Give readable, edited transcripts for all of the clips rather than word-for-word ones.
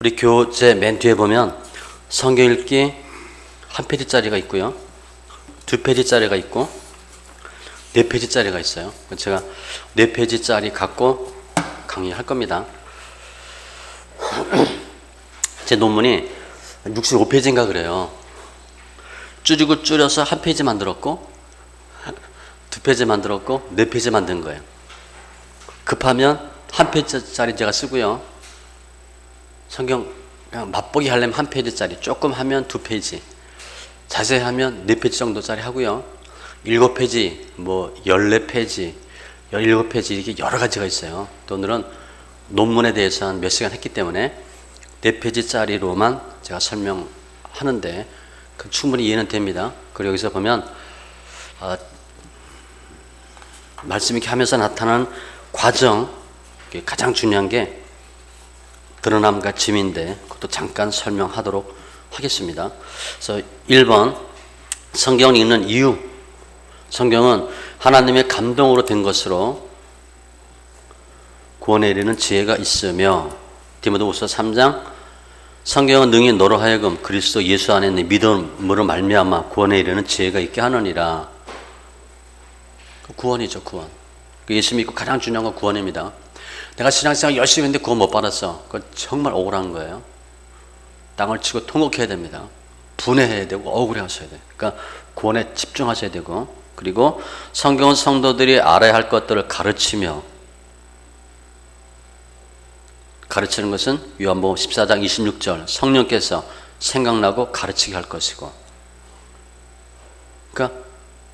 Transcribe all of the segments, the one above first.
우리 교재 맨 뒤에 보면 성경 읽기 한 페이지짜리가 있고요, 두 페이지짜리가 있고 네 페이지짜리가 있어요. 제가 네 페이지짜리 갖고 강의할 겁니다. 제 논문이 65페이지인가 그래요. 줄여서 한 페이지 만들었고 두 페이지 만들었고 네 페이지 만든 거예요. 급하면 한 페이지짜리 제가 쓰고요, 성경 그냥 맛보기 하려면 한 페이지짜리, 조금 하면 두 페이지, 자세히 하면 네 페이지 정도짜리 하고요, 7페이지, 14페이지, 17페이지 이렇게 여러 가지가 있어요. 또 오늘은 논문에 대해서 한 몇 시간 했기 때문에 네 페이지짜리로만 제가 설명하는데 충분히 이해는 됩니다. 그리고 여기서 보면 말씀 이렇게 하면서 나타나는 과정, 가장 중요한 게 드러남과 짐인데 그것도 잠깐 설명하도록 하겠습니다. 그래서 1번, 성경을 읽는 이유. 성경은 하나님의 감동으로 된 것으로 구원에 이르는 지혜가 있으며, 디모데후서 3장, 성경은 능히 너로 하여금 그리스도 예수 안에 있는 믿음으로 말미암아 구원에 이르는 지혜가 있게 하느니라. 구원이죠, 구원. 예수 믿고 가장 중요한 건 구원입니다. 내가 신앙생활 열심히 했는데 구원 못 받았어. 그건 정말 억울한 거예요. 땅을 치고 통곡해야 됩니다. 분해해야 되고 억울해하셔야 돼요. 그러니까 구원에 집중하셔야 되고, 그리고 성경은 성도들이 알아야 할 것들을 가르치며, 가르치는 것은 요한복음 14장 26절 성령께서 생각나고 가르치게 할 것이고, 그러니까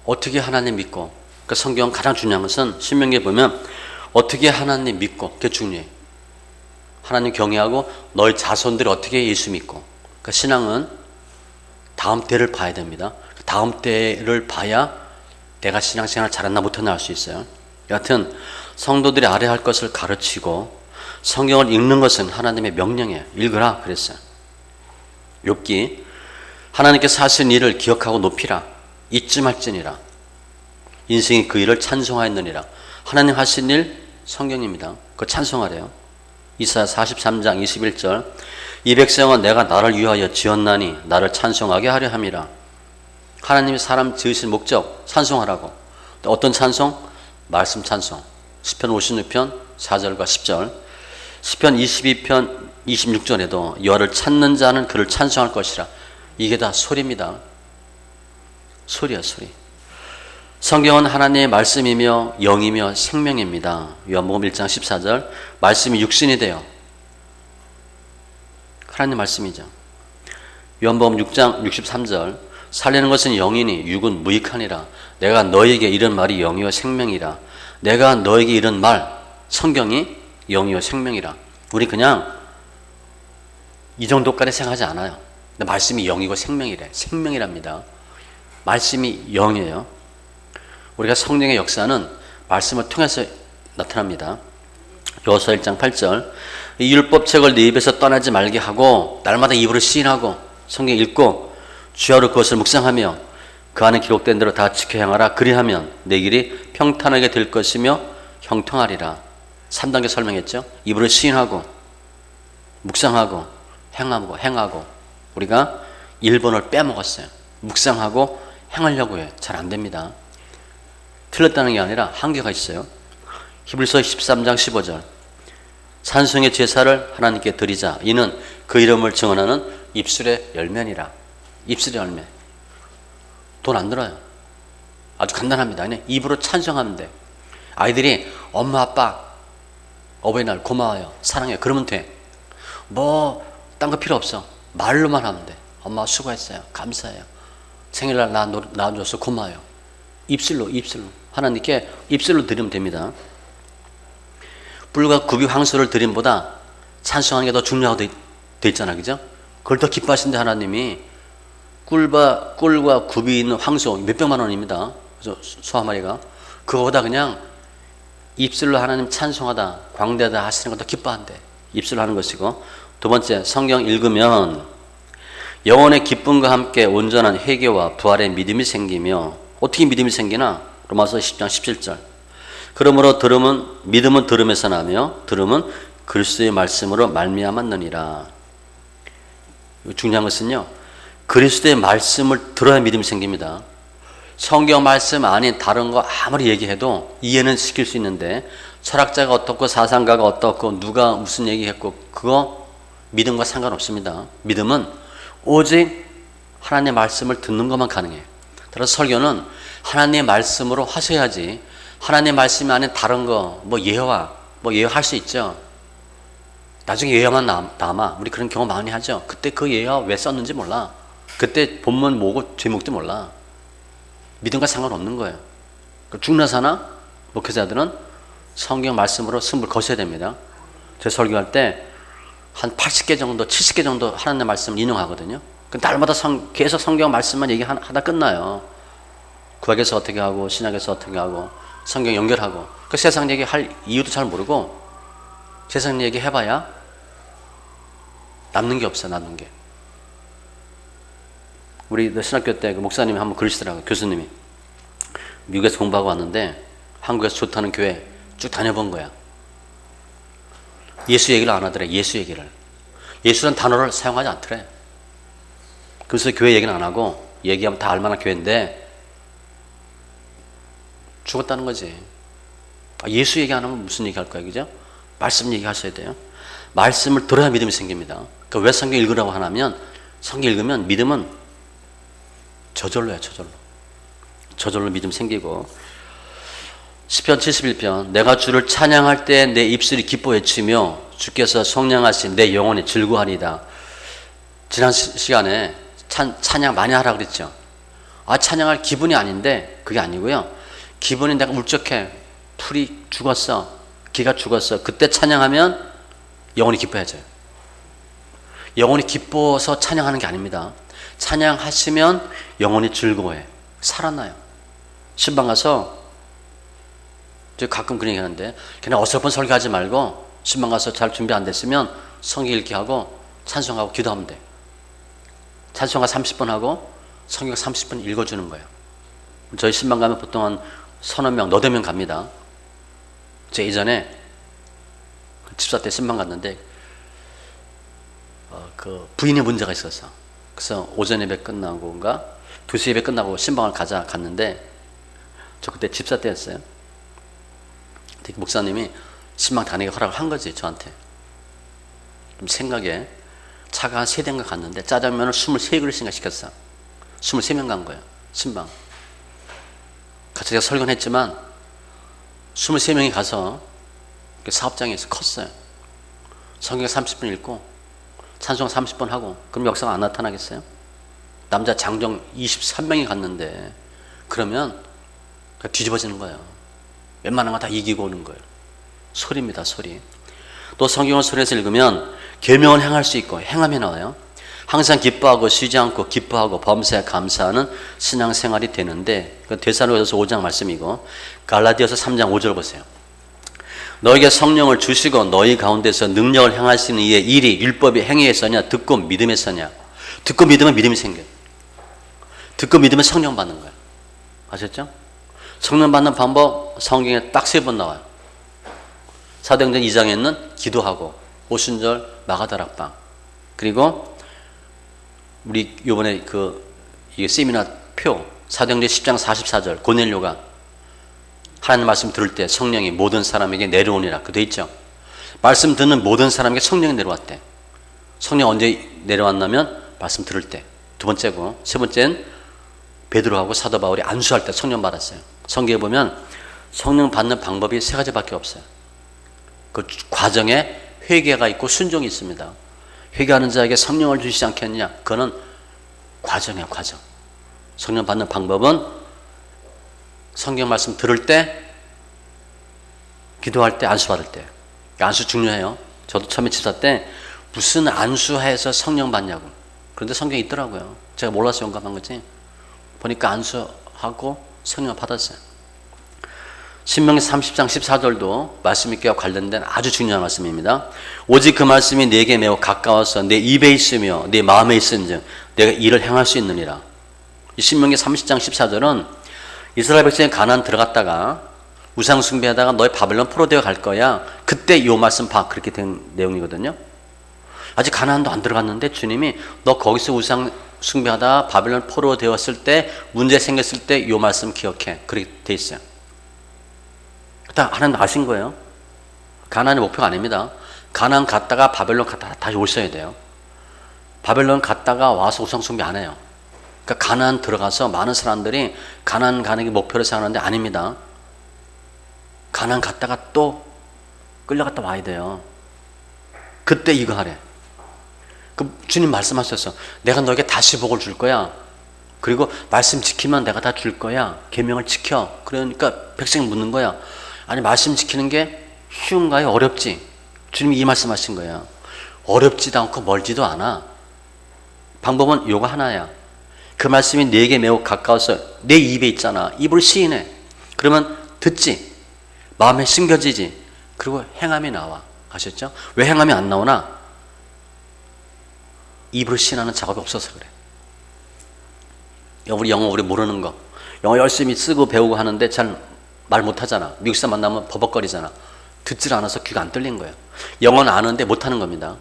어떻게 하나님 믿고, 그러니까 성경 가장 중요한 것은 신명기에 보면 어떻게 하나님 믿고, 그게 중요해. 하나님 경외하고 너희 자손들이 어떻게 예수 믿고. 그러니까 신앙은 다음 때를 봐야 됩니다. 다음 때를 봐야 내가 신앙생활 잘했나 못했나 알 수 있어요. 여하튼 성도들이 알아야 할 것을 가르치고, 성경을 읽는 것은 하나님의 명령이에요. 읽으라 그랬어요. 욥기, 하나님께서 하신 일을 기억하고 높이라. 잊지 말지니라. 인생이 그 일을 찬송하였느니라. 하나님 하신 일 성경입니다. 그거 찬송하래요. 이사야 43장 21절, 이 백성은 내가 나를 위하여 지었나니 나를 찬송하게 하려 함이라. 하나님이 사람 지으신 목적 찬송하라고. 어떤 찬송? 말씀 찬송. 시편 56편 4절과 10절, 시편 22편 26절에도 여호와를 찾는 자는 그를 찬송할 것이라. 이게 다 소리입니다. 소리야, 소리. 성경은 하나님의 말씀이며 영이며 생명입니다. 요한복음 1장 14절, 말씀이 육신이 되어. 하나님 말씀이죠. 요한복음 6장 63절, 살리는 것은 영이니 육은 무익하니라. 내가 너에게 이른 말이 영이요 생명이라. 내가 너에게 이른 말, 성경이 영이요 생명이라. 우리 그냥 이 정도까지 생각하지 않아요. 근데 말씀이 영이고 생명이래. 생명이랍니다. 말씀이 영이에요. 우리가 성령의 역사는 말씀을 통해서 나타납니다. 여호수아 1장 8절, 이 율법책을 네 입에서 떠나지 말게 하고 날마다 입으로 시인하고 성경 읽고 주야로 그것을 묵상하며 그 안에 기록된 대로 다 지켜 행하라. 그리하면 내 길이 평탄하게 될 것이며 형통하리라. 3단계 설명했죠. 입으로 시인하고 묵상하고 행하고. 우리가 1번을 빼먹었어요. 묵상하고 행하려고 해요. 잘 안 됩니다. 틀렸다는 게 아니라 한계가 있어요. 히브리서 13장 15절, 찬송의 제사를 하나님께 드리자. 이는 그 이름을 증언하는 입술의 열매니라. 입술의 열매. 돈 안 들어요. 아주 간단합니다. 그냥 입으로 찬송하면 돼. 아이들이 엄마 아빠 어버이날 고마워요, 사랑해요, 그러면 돼. 딴 거 필요 없어. 말로만 하면 돼. 엄마 수고했어요, 감사해요, 생일날 낳아줘서 고마워요. 입술로 하나님께 입술로 드리면 됩니다. 뿔과 굽이 황소를 드림보다 찬송하는 게 더 중요하다고 돼 있잖아, 그죠? 그걸 더 기뻐하신데 하나님이 꿀과 굽이 있는 황소 몇백만 원입니다. 그래서 소 한 마리가. 그거보다 그냥 입술로 하나님 찬송하다, 광대하다 하시는 걸 더 기뻐한대. 입술로 하는 것이고. 두 번째, 성경 읽으면 영혼의 기쁨과 함께 온전한 회개와 부활의 믿음이 생기며. 어떻게 믿음이 생기나? 로마서 10장 17절. 그러므로 믿음은 들음에서 나며 들음은 그리스도의 말씀으로 말미암았느니라. 중요한 것은요, 그리스도의 말씀을 들어야 믿음이 생깁니다. 성경 말씀 아닌 다른 거 아무리 얘기해도 이해는 시킬 수 있는데, 철학자가 어떻고 사상가가 어떻고 누가 무슨 얘기했고 그거 믿음과 상관없습니다. 믿음은 오직 하나님의 말씀을 듣는 것만 가능해요. 따라서 설교는 하나님의 말씀으로 하셔야지, 하나님의 말씀이 아닌 다른 거, 예화할 수 있죠. 나중에 예화만 남아. 우리 그런 경험 많이 하죠. 그때 그 예화 왜 썼는지 몰라. 그때 본문 뭐고 제목도 몰라. 믿음과 상관없는 거예요. 죽나 사나 목회자들은 성경 말씀으로 승부를 거셔야 됩니다. 제 설교할 때 한 80개 정도, 70개 정도 하나님의 말씀을 인용하거든요. 날마다 계속 성경 말씀만 얘기하다 끝나요. 구약에서 어떻게 하고 신약에서 어떻게 하고 성경 연결하고, 그 세상 얘기할 이유도 잘 모르고 세상 얘기 해봐야 남는 게 없어요. 남는 게. 우리 신학교 때 그 목사님이 한번 그러시더라고요. 교수님이 미국에서 공부하고 왔는데 한국에서 좋다는 교회 쭉 다녀본 거야. 예수 얘기를 안 하더래. 예수 얘기를. 예수라는 단어를 사용하지 않더래. 그래서 교회 얘기는 안 하고 얘기하면 다 알만한 교회인데 죽었다는 거지. 예수 얘기 안 하면 무슨 얘기 할 거야, 그죠? 말씀 얘기 하셔야 돼요. 말씀을 들어야 믿음이 생깁니다. 그러니까 왜 성경 읽으라고 하냐면, 성경 읽으면 믿음은 저절로야, 저절로. 저절로 믿음 생기고. 시편 71편, 내가 주를 찬양할 때 내 입술이 기뻐 외치며 주께서 성령하신 내 영혼이 즐거워하리다. 지난 시간에 찬양 많이 하라고 그랬죠. 찬양할 기분이 아닌데 그게 아니고요. 기분이 내가 울적해. 풀이 죽었어. 기가 죽었어. 그때 찬양하면 영혼이 기뻐해져요. 영혼이 기뻐서 찬양하는 게 아닙니다. 찬양하시면 영혼이 즐거워해. 살아나요. 신방 가서 저 가끔 그런 얘기 하는데, 그냥 어설픈 설교하지 말고 신방 가서 잘 준비 안 됐으면 성경 읽기 하고 찬송하고 기도하면 돼. 찬송가 30분 하고 성경 30분 읽어주는 거예요. 저희 신방 가면 보통 한 서너 명, 너댓 명 갑니다. 저 예전에 집사 때 신방 갔는데 그 부인의 문제가 있었어. 그래서 오전 예배 끝나고인가 2시 예배 끝나고 신방을 갔는데, 저 그때 집사 때였어요. 목사님이 신방 다니게 허락을 한 거지, 저한테. 좀 생각에 차가 한 3대인가 갔는데 짜장면을 23그릇인가 시켰어. 23명 간 거예요, 신방. 같이 제가 설교는 했지만 23명이 가서 사업장에서 컸어요. 성경 30분 읽고 찬송 30분 하고, 그럼 역사가 안 나타나겠어요? 남자 장정 23명이 갔는데 그러면 뒤집어지는 거예요. 웬만한 거 다 이기고 오는 거예요. 소리입니다, 소리. 또 성경을 소리에서 읽으면 계명을 행할 수 있고, 행함이 나와요. 항상 기뻐하고 쉬지 않고 기뻐하고 범사에 감사하는 신앙생활이 되는데, 그 데살로니가서 5장 말씀이고, 갈라디아서 3장 5절 보세요. 너에게 성령을 주시고 너희 가운데서 능력을 행하시는 이의 일이 율법이 행위에서냐 듣고 믿음에서냐. 듣고 믿으면 믿음이 생겨요. 듣고 믿으면 성령 받는 거예요. 아셨죠? 성령 받는 방법 성경에 딱 3번 나와요. 사도행전 2장에는 기도하고, 오순절 마가다락방, 그리고 우리 요번에 이게 세미나 표 사도행전 10장 44절 고넬료가 하나님 말씀 들을 때 성령이 모든 사람에게 내려오니라, 그 돼 있죠. 말씀 듣는 모든 사람에게 성령이 내려왔대. 성령 언제 내려왔냐면 말씀 들을 때. 두 번째고, 세 번째는 베드로하고 사도 바울이 안수할 때 성령 받았어요. 성경에 보면 성령 받는 방법이 3가지밖에 없어요. 그 과정에 회개가 있고 순종이 있습니다. 회개하는 자에게 성령을 주시지 않겠느냐? 그거는 과정이에요, 과정. 성령 받는 방법은 성경 말씀 들을 때, 기도할 때, 안수 받을 때. 안수 중요해요. 저도 처음에 집사 때 무슨 안수해서 성령 받냐고. 그런데 성경에 있더라고요. 제가 몰라서 용감한 거지. 보니까 안수하고 성령을 받았어요. 신명기 30장 14절도 말씀 있기와 관련된 아주 중요한 말씀입니다. 오직 그 말씀이 내게 매우 가까워서 내 입에 있으며 내 마음에 있은즉 내가 이를 행할 수 있느니라. 이 신명기 30장 14절은 이스라엘 백성이 가나안 들어갔다가 우상 숭배하다가 너희 바벨론 포로되어 갈 거야. 그때 이 말씀 봐. 그렇게 된 내용이거든요. 아직 가나안도 안 들어갔는데 주님이 너 거기서 우상 숭배하다 바벨론 포로 되었을 때 문제 생겼을 때 이 말씀 기억해. 그렇게 돼 있어요. 하나님 아신 거예요. 가나안이 목표가 아닙니다. 가나안 갔다가 바벨론 갔다가 다시 오셔야 돼요. 바벨론 갔다가 와서 우상 숭배 안 해요. 그러니까 가나안 들어가서 많은 사람들이 가나안 가는 게 목표로 생각하는데 아닙니다. 가나안 갔다가 또 끌려갔다 와야 돼요. 그때 이거 하래. 그 주님 말씀하셨어. 내가 너에게 다시 복을 줄 거야. 그리고 말씀 지키면 내가 다 줄 거야. 계명을 지켜. 그러니까 백성이 묻는 거야. 아니 말씀 지키는 게 쉬운가요? 어렵지? 주님이 이 말씀하신 거예요. 어렵지도 않고 멀지도 않아. 방법은 요거 하나야. 그 말씀이 내게 매우 가까워서 내 입에 있잖아. 입으로 시인해. 그러면 듣지. 마음에 심겨지지. 그리고 행함이 나와. 아셨죠? 왜 행함이 안 나오나? 입으로 시인하는 작업이 없어서 그래. 우리 영어 우리 모르는 거. 영어 열심히 쓰고 배우고 하는데 잘 말 못하잖아. 미국 사람 만나면 버벅거리잖아. 듣질 않아서 귀가 안 뚫린 거예요. 영어는 아는데 못하는 겁니다.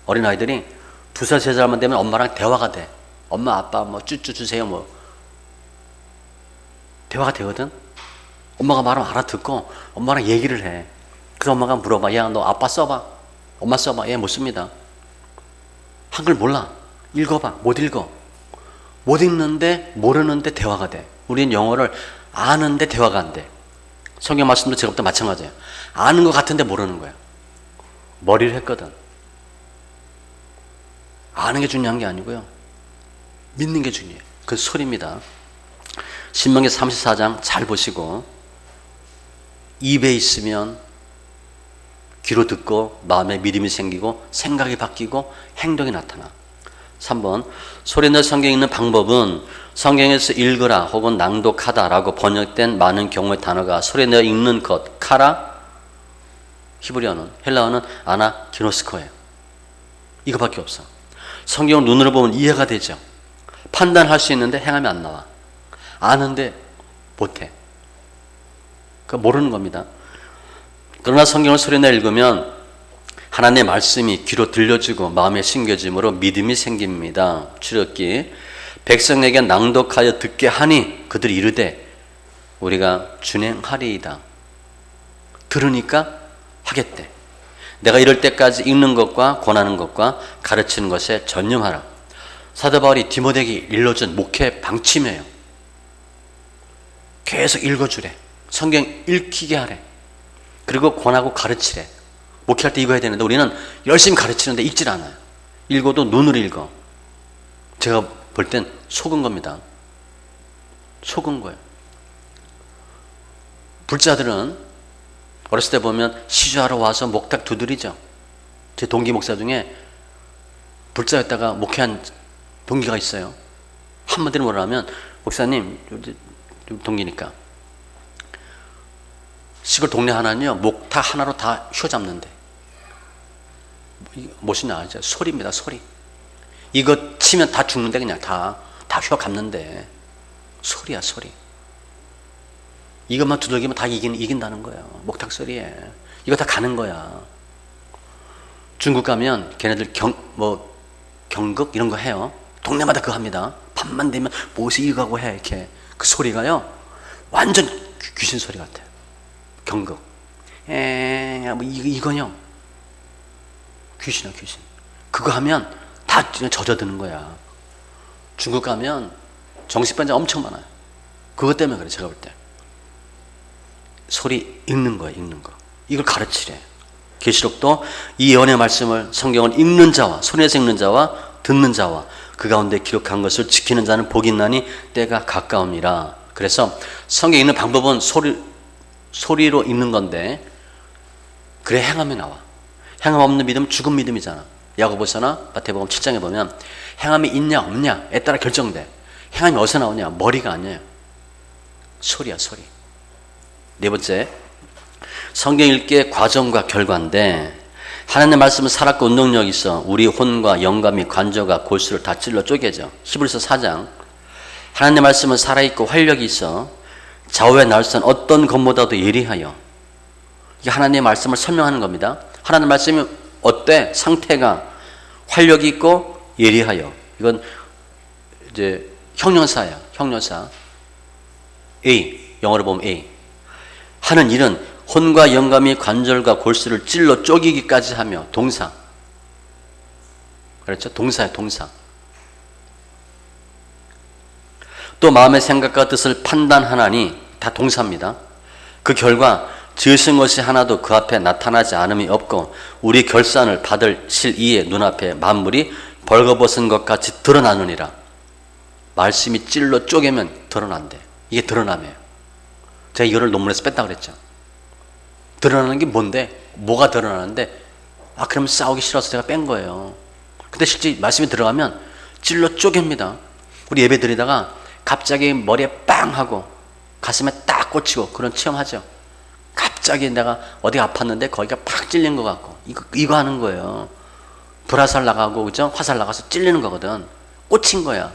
어린아이들이 2살, 3살만 되면 엄마랑 대화가 돼. 엄마, 아빠, 뭐, 쭈쭈 주세요, 뭐. 대화가 되거든? 엄마가 말하면 알아듣고, 엄마랑 얘기를 해. 그래서 엄마가 물어봐. 야, 너 아빠 써봐. 엄마 써봐. 얘 못 씁니다. 한글 몰라. 읽어봐. 못 읽어. 못 읽는데, 모르는데 대화가 돼. 우리는 영어를 아는데 대화가 안 돼. 성경 말씀도 제가부터 마찬가지예요. 아는 것 같은데 모르는 거야. 머리를 했거든. 아는 게 중요한 게 아니고요. 믿는 게 중요해요. 그 소리입니다. 신명기 34장 잘 보시고 입에 있으면 귀로 듣고 마음에 믿음이 생기고 생각이 바뀌고 행동이 나타나. 3번 소리내 성경에 있는 방법은 성경에서 읽으라 혹은 낭독하다라고 번역된 많은 경우의 단어가 소리내어 읽는 것, 카라, 히브리어는, 헬라어는 아나기노스코예요. 이거밖에 없어. 성경을 눈으로 보면 이해가 되죠. 판단할 수 있는데 행함이 안 나와. 아는데 못해. 그러니까 모르는 겁니다. 그러나 성경을 소리내어 읽으면 하나님의 말씀이 귀로 들려지고 마음에 심겨짐으로 믿음이 생깁니다. 출애굽기 백성에게 낭독하여 듣게 하니 그들이 이르되 우리가 준행하리이다. 들으니까 하겠대. 내가 이럴 때까지 읽는 것과 권하는 것과 가르치는 것에 전념하라. 사도 바울이 디모데에게 일러준 목회 방침이에요. 계속 읽어주래. 성경 읽히게 하래. 그리고 권하고 가르치래. 목회할 때 이거 해야 되는데 우리는 열심히 가르치는데 읽질 않아요. 읽어도 눈으로 읽어. 제가 볼 땐 속은 겁니다. 속은 거예요. 불자들은 어렸을 때 보면 시주하러 와서 목탁 두드리죠. 제 동기 목사 중에 불자였다가 목회한 동기가 있어요. 한마디로 뭐라면 목사님, 동기니까 시골 동네 하나는요 목탁 하나로 다 휘어잡는데 무엇이냐 알죠? 소리입니다. 소리. 이거 치면 다 죽는데 그냥 다 휘어감는데 소리야 소리. 이것만 두들기면 다 이긴다는 거예요. 목탁 소리에. 이거 다 가는 거야. 중국 가면 걔네들 경극 이런 거 해요. 동네마다 그거 합니다. 밤만 되면 무엇이 이가고 해 이렇게. 그 소리가요 완전 귀신 소리 같아요. 경극. 뭐 이거요. 귀신이야 귀신. 그거 하면 다 젖어드는 거야. 중국 가면 정신반장 엄청 많아요. 그것 때문에 그래 제가 볼 때. 소리 읽는 거야 읽는 거. 이걸 가르치래. 계시록도 이 예언의 말씀을 성경을 읽는 자와 손에서 읽는 자와 듣는 자와 그 가운데 기록한 것을 지키는 자는 복이 있나니 때가 가까움이라. 그래서 성경에 있는 방법은 소리로 읽는 건데 그래 행함이 나와. 행함 없는 믿음 죽은 믿음이잖아. 야고보서나 마태복음 7장에 보면 행함이 있냐 없냐에 따라 결정돼. 행함이 어디서 나오냐? 머리가 아니에요. 소리야 소리. 네 번째, 성경 읽기의 과정과 결과인데 하나님의 말씀은 살았고 운동력이 있어 우리 혼과 영과 및 관조가 골수를 다 찔러 쪼개져. 히브리서 4장 하나님의 말씀은 살아있고 활력이 있어 좌우에 날선 어떤 것보다도 예리하여. 이게 하나님의 말씀을 설명하는 겁니다. 하나님의 말씀이 어때? 상태가 활력이 있고 예리하여. 이건 이제 형용사야. 형용사. A. 영어로 보면 A. 하는 일은 혼과 영감이 관절과 골수를 찔러 쪼개기까지 하며. 동사. 그렇죠? 동사야, 동사. 또 마음의 생각과 뜻을 판단하나니, 다 동사입니다. 그 결과 지으신 것이 하나도 그 앞에 나타나지 않음이 없고 우리 결산을 받을 실 이의 눈앞에 만물이 벌거벗은 것 같이 드러나느니라. 말씀이 찔러 쪼개면 드러난대. 이게 드러남이에요. 제가 이거를 논문에서 뺐다고 그랬죠. 드러나는 게 뭔데? 뭐가 드러나는데? 그럼 싸우기 싫어서 제가 뺀 거예요. 근데 실제 말씀이 들어가면 찔러 쪼갭니다. 우리 예배 드리다가 갑자기 머리에 빵 하고 가슴에 딱 꽂히고 그런 체험하죠. 갑자기 내가 어디가 아팠는데 거기가 팍 찔린 것 같고 이거 하는 거예요. 불화살 나가고 그죠? 화살 나가서 찔리는 거거든. 꽂힌 거야.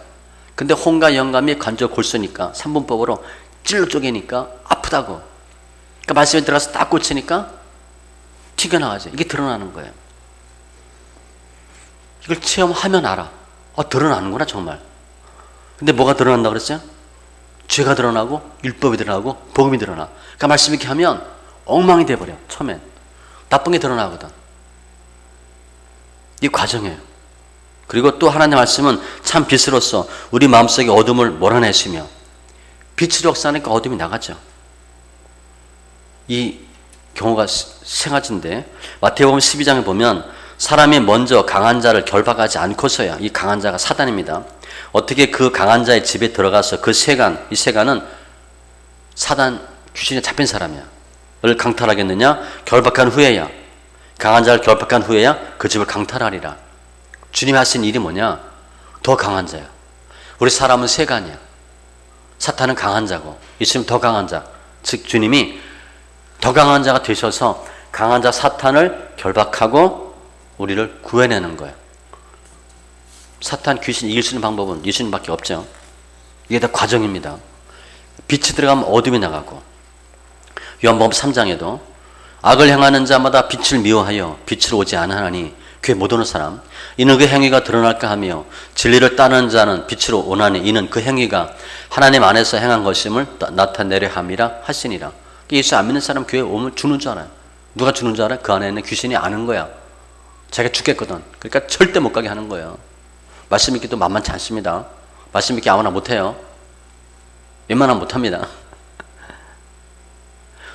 근데 혼과 영감이 관절 골수니까 3분법으로 찔러 쪼개니까 아프다고. 그러니까 말씀에 들어가서 딱 꽂히니까 튀겨나가죠. 이게 드러나는 거예요. 이걸 체험하면 알아. 드러나는구나 정말. 근데 뭐가 드러난다고 그랬어요? 죄가 드러나고 율법이 드러나고 복음이 드러나. 그러니까 말씀 이렇게 하면 엉망이 돼버려. 처음엔 나쁜 게 드러나거든. 이 과정이에요. 그리고 또 하나님의 말씀은 참 빛으로서 우리 마음속의 어둠을 몰아내시며 빛으로 역사하니까 어둠이 나가죠. 이 경우가 세 가지인데 마태복음 12장에 보면 사람이 먼저 강한 자를 결박하지 않고서야, 이 강한 자가 사단입니다. 어떻게 그 강한 자의 집에 들어가서 그 세간, 이 세간은 사단 귀신에 잡힌 사람이야. 를 강탈하겠느냐? 결박한 후에야. 강한 자를 결박한 후에야 그 집을 강탈하리라. 주님이 하신 일이 뭐냐? 더 강한 자야. 우리 사람은 세간이야. 사탄은 강한 자고 예수님은 더 강한 자. 즉 주님이 더 강한 자가 되셔서 강한 자 사탄을 결박하고 우리를 구해내는 거예요. 사탄 귀신 이길 수 있는 방법은 예수님밖에 없죠. 이게 다 과정입니다. 빛이 들어가면 어둠이 나가고, 요한복음 3장에도 악을 행하는 자마다 빛을 미워하여 빛으로 오지 않으나니 교회 못 오는 사람, 이는 그 행위가 드러날까 하며 진리를 따르는 자는 빛으로 오나니 이는 그 행위가 하나님 안에서 행한 것임을 나타내려 함이라 하시니라. 예수 안 믿는 사람 교회 오면 죽는 줄 알아요. 누가 죽는 줄 알아요? 그 안에 있는 귀신이 아는 거야. 자기가 죽겠거든. 그러니까 절대 못 가게 하는 거예요. 말씀 믿기도 만만치 않습니다. 말씀 믿기 아무나 못해요. 웬만하면 못합니다.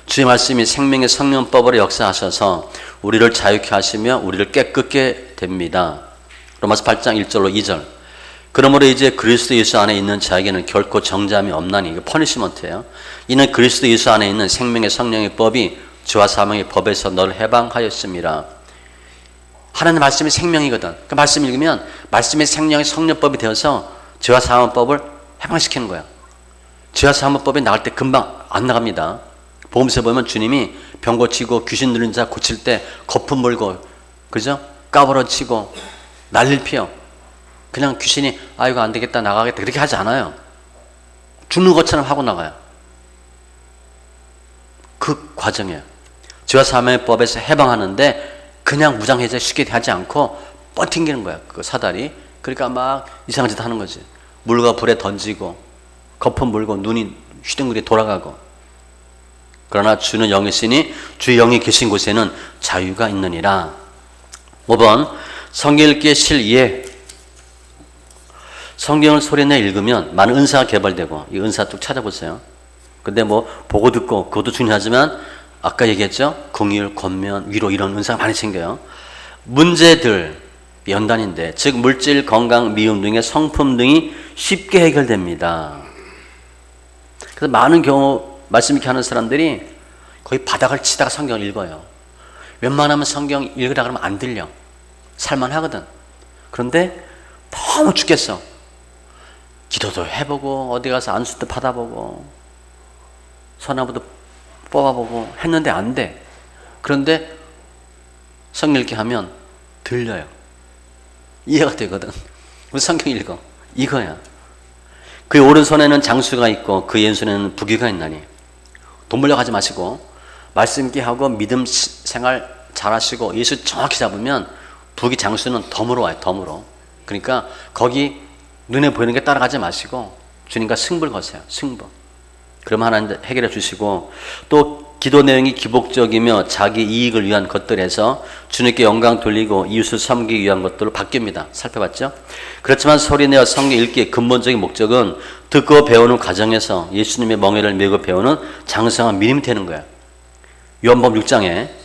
주의 말씀이 생명의 성령법으로 역사하셔서 우리를 자유케 하시며 우리를 깨끗게 됩니다. 로마서 8장 1절로 2절. 그러므로 이제 그리스도 예수 안에 있는 자에게는 결코 정죄함이 없나니, 이거 퍼니시먼트예요. 이는 그리스도 예수 안에 있는 생명의 성령의 법이 죄와 사망의 법에서 너를 해방하였습니다. 하나님 말씀이 생명이거든. 그 말씀 읽으면 말씀이 생명의 성령법이 되어서 죄와 사망법을 해방시키는 거야. 죄와 사망법이 나갈 때 금방 안 나갑니다. 보험서 보면 주님이 병 고치고 귀신 들린 자 고칠 때 거품 물고, 그죠? 까부러치고 난리를 피워. 그냥 귀신이 이거 안 되겠다 나가겠다 그렇게 하지 않아요. 죽는 것처럼 하고 나가요. 그 과정이에요. 죄와 사망의 법에서 해방하는데 그냥 무장해제 쉽게 하지 않고 뻗팅기는 거야. 그 사다리. 그러니까 막 이상한 짓 하는 거지. 물과 불에 던지고 거품 물고 눈이 휘둥그리 돌아가고. 그러나 주는 영이시니 주의 영이 계신 곳에는 자유가 있느니라. 5번 성경 읽기의 실이해. 성경을 소리내 읽으면 많은 은사가 개발되고, 이 은사 쭉 찾아보세요. 근데 뭐 보고 듣고 그것도 중요하지만 아까 얘기했죠? 긍휼, 권면, 위로 이런 은사가 많이 생겨요. 문제들 연단인데, 즉 물질, 건강, 미움 등의 성품 등이 쉽게 해결됩니다. 그래서 많은 경우 말씀 읽게 하는 사람들이 거의 바닥을 치다가 성경을 읽어요. 웬만하면 성경 읽으라 그러면 안 들려. 살만하거든. 그런데 너무 죽겠어. 기도도 해보고 어디 가서 안수도 받아보고 서나무도 뽑아보고 했는데 안 돼. 그런데 성경 읽기 하면 들려요. 이해가 되거든. 우리 성경 읽어. 이거야. 그의 오른손에는 장수가 있고 그의 왼손에는 부귀가 있나니. 돈 벌려고 하지 마시고 말씀 읽기 하고 믿음 생활 잘 하시고 예수 정확히 잡으면 부귀 장수는 덤으로 와요. 덤으로. 그러니까 거기 눈에 보이는 게 따라가지 마시고 주님과 승부를 거세요. 승부. 그러면 하나님 해결해 주시고, 또 기도 내용이 기복적이며 자기 이익을 위한 것들에서 주님께 영광 돌리고 이웃을 섬기기 위한 것들로 바뀝니다. 살펴봤죠? 그렇지만 소리내어 성경 읽기의 근본적인 목적은 듣고 배우는 과정에서 예수님의 멍에를 메고 배우는 장성한 믿음이 되는 거예요. 요한복음 6장에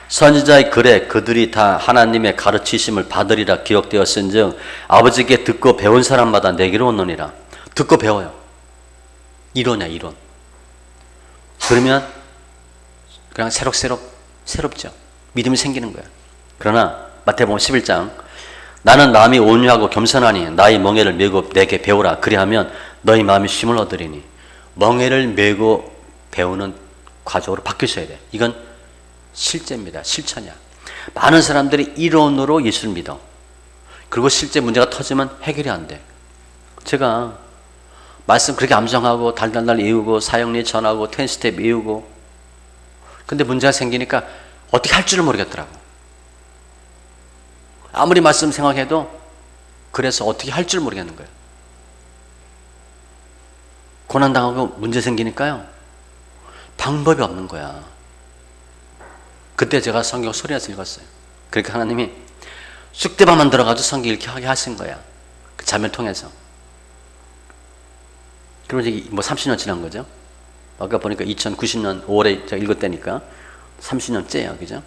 선지자의 글에 그들이 다 하나님의 가르치심을 받으리라 기록되었은즉 아버지께 듣고 배운 사람마다 내게로 오느니라. 듣고 배워요. 이론이야, 이론. 그러면 그냥 새롭죠. 믿음이 생기는 거야. 그러나 마태복음 11장 나는 마음이 온유하고 겸손하니 나의 멍에를 메고 내게 배우라. 그리하면 너희 마음이 쉼을 얻으리니. 멍에를 메고 배우는 과정으로 바뀌셔야 돼. 이건 실제입니다. 실천이야. 많은 사람들이 이론으로 예수를 믿어. 그리고 실제 문제가 터지면 해결이 안 돼. 제가 말씀 그렇게 암송하고 달달달 외우고 사형리 전하고 10스텝 외우고, 근데 문제가 생기니까 어떻게 할 줄을 모르겠더라고. 아무리 말씀 생각해도 그래서 어떻게 할 줄 모르겠는 거예요. 고난당하고 문제 생기니까요, 방법이 없는 거야. 그때 제가 성경 소리내서 읽었어요. 그러니까 하나님이 쑥대밭만 들어가도 성경 읽게 하게 하신 거야. 그 자매를 통해서. 그러면 이제 뭐 30년 지난 거죠. 아까 보니까 2090년 5월에 제가 읽었다니까 30년째야, 그죠?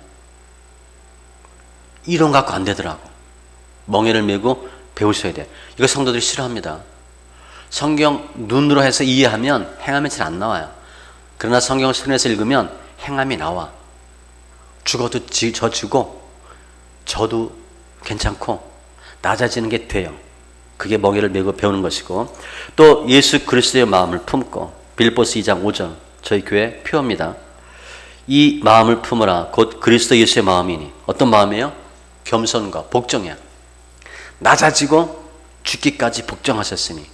이론 갖고 안 되더라고. 멍에를 메고 배우셔야 돼. 이거 성도들이 싫어합니다. 성경 눈으로 해서 이해하면 행함이 잘 안 나와요. 그러나 성경을 손에서 읽으면 행함이 나와. 죽어도 져주고 저도 괜찮고 낮아지는 게 돼요. 그게 멍에를 메고 배우는 것이고, 또 예수 그리스도의 마음을 품고, 빌립보서 2장 5절 저희 교회 표어입니다. 이 마음을 품으라 곧 그리스도 예수의 마음이니. 어떤 마음이에요? 겸손과 복종이야. 낮아지고 죽기까지 복종하셨으니.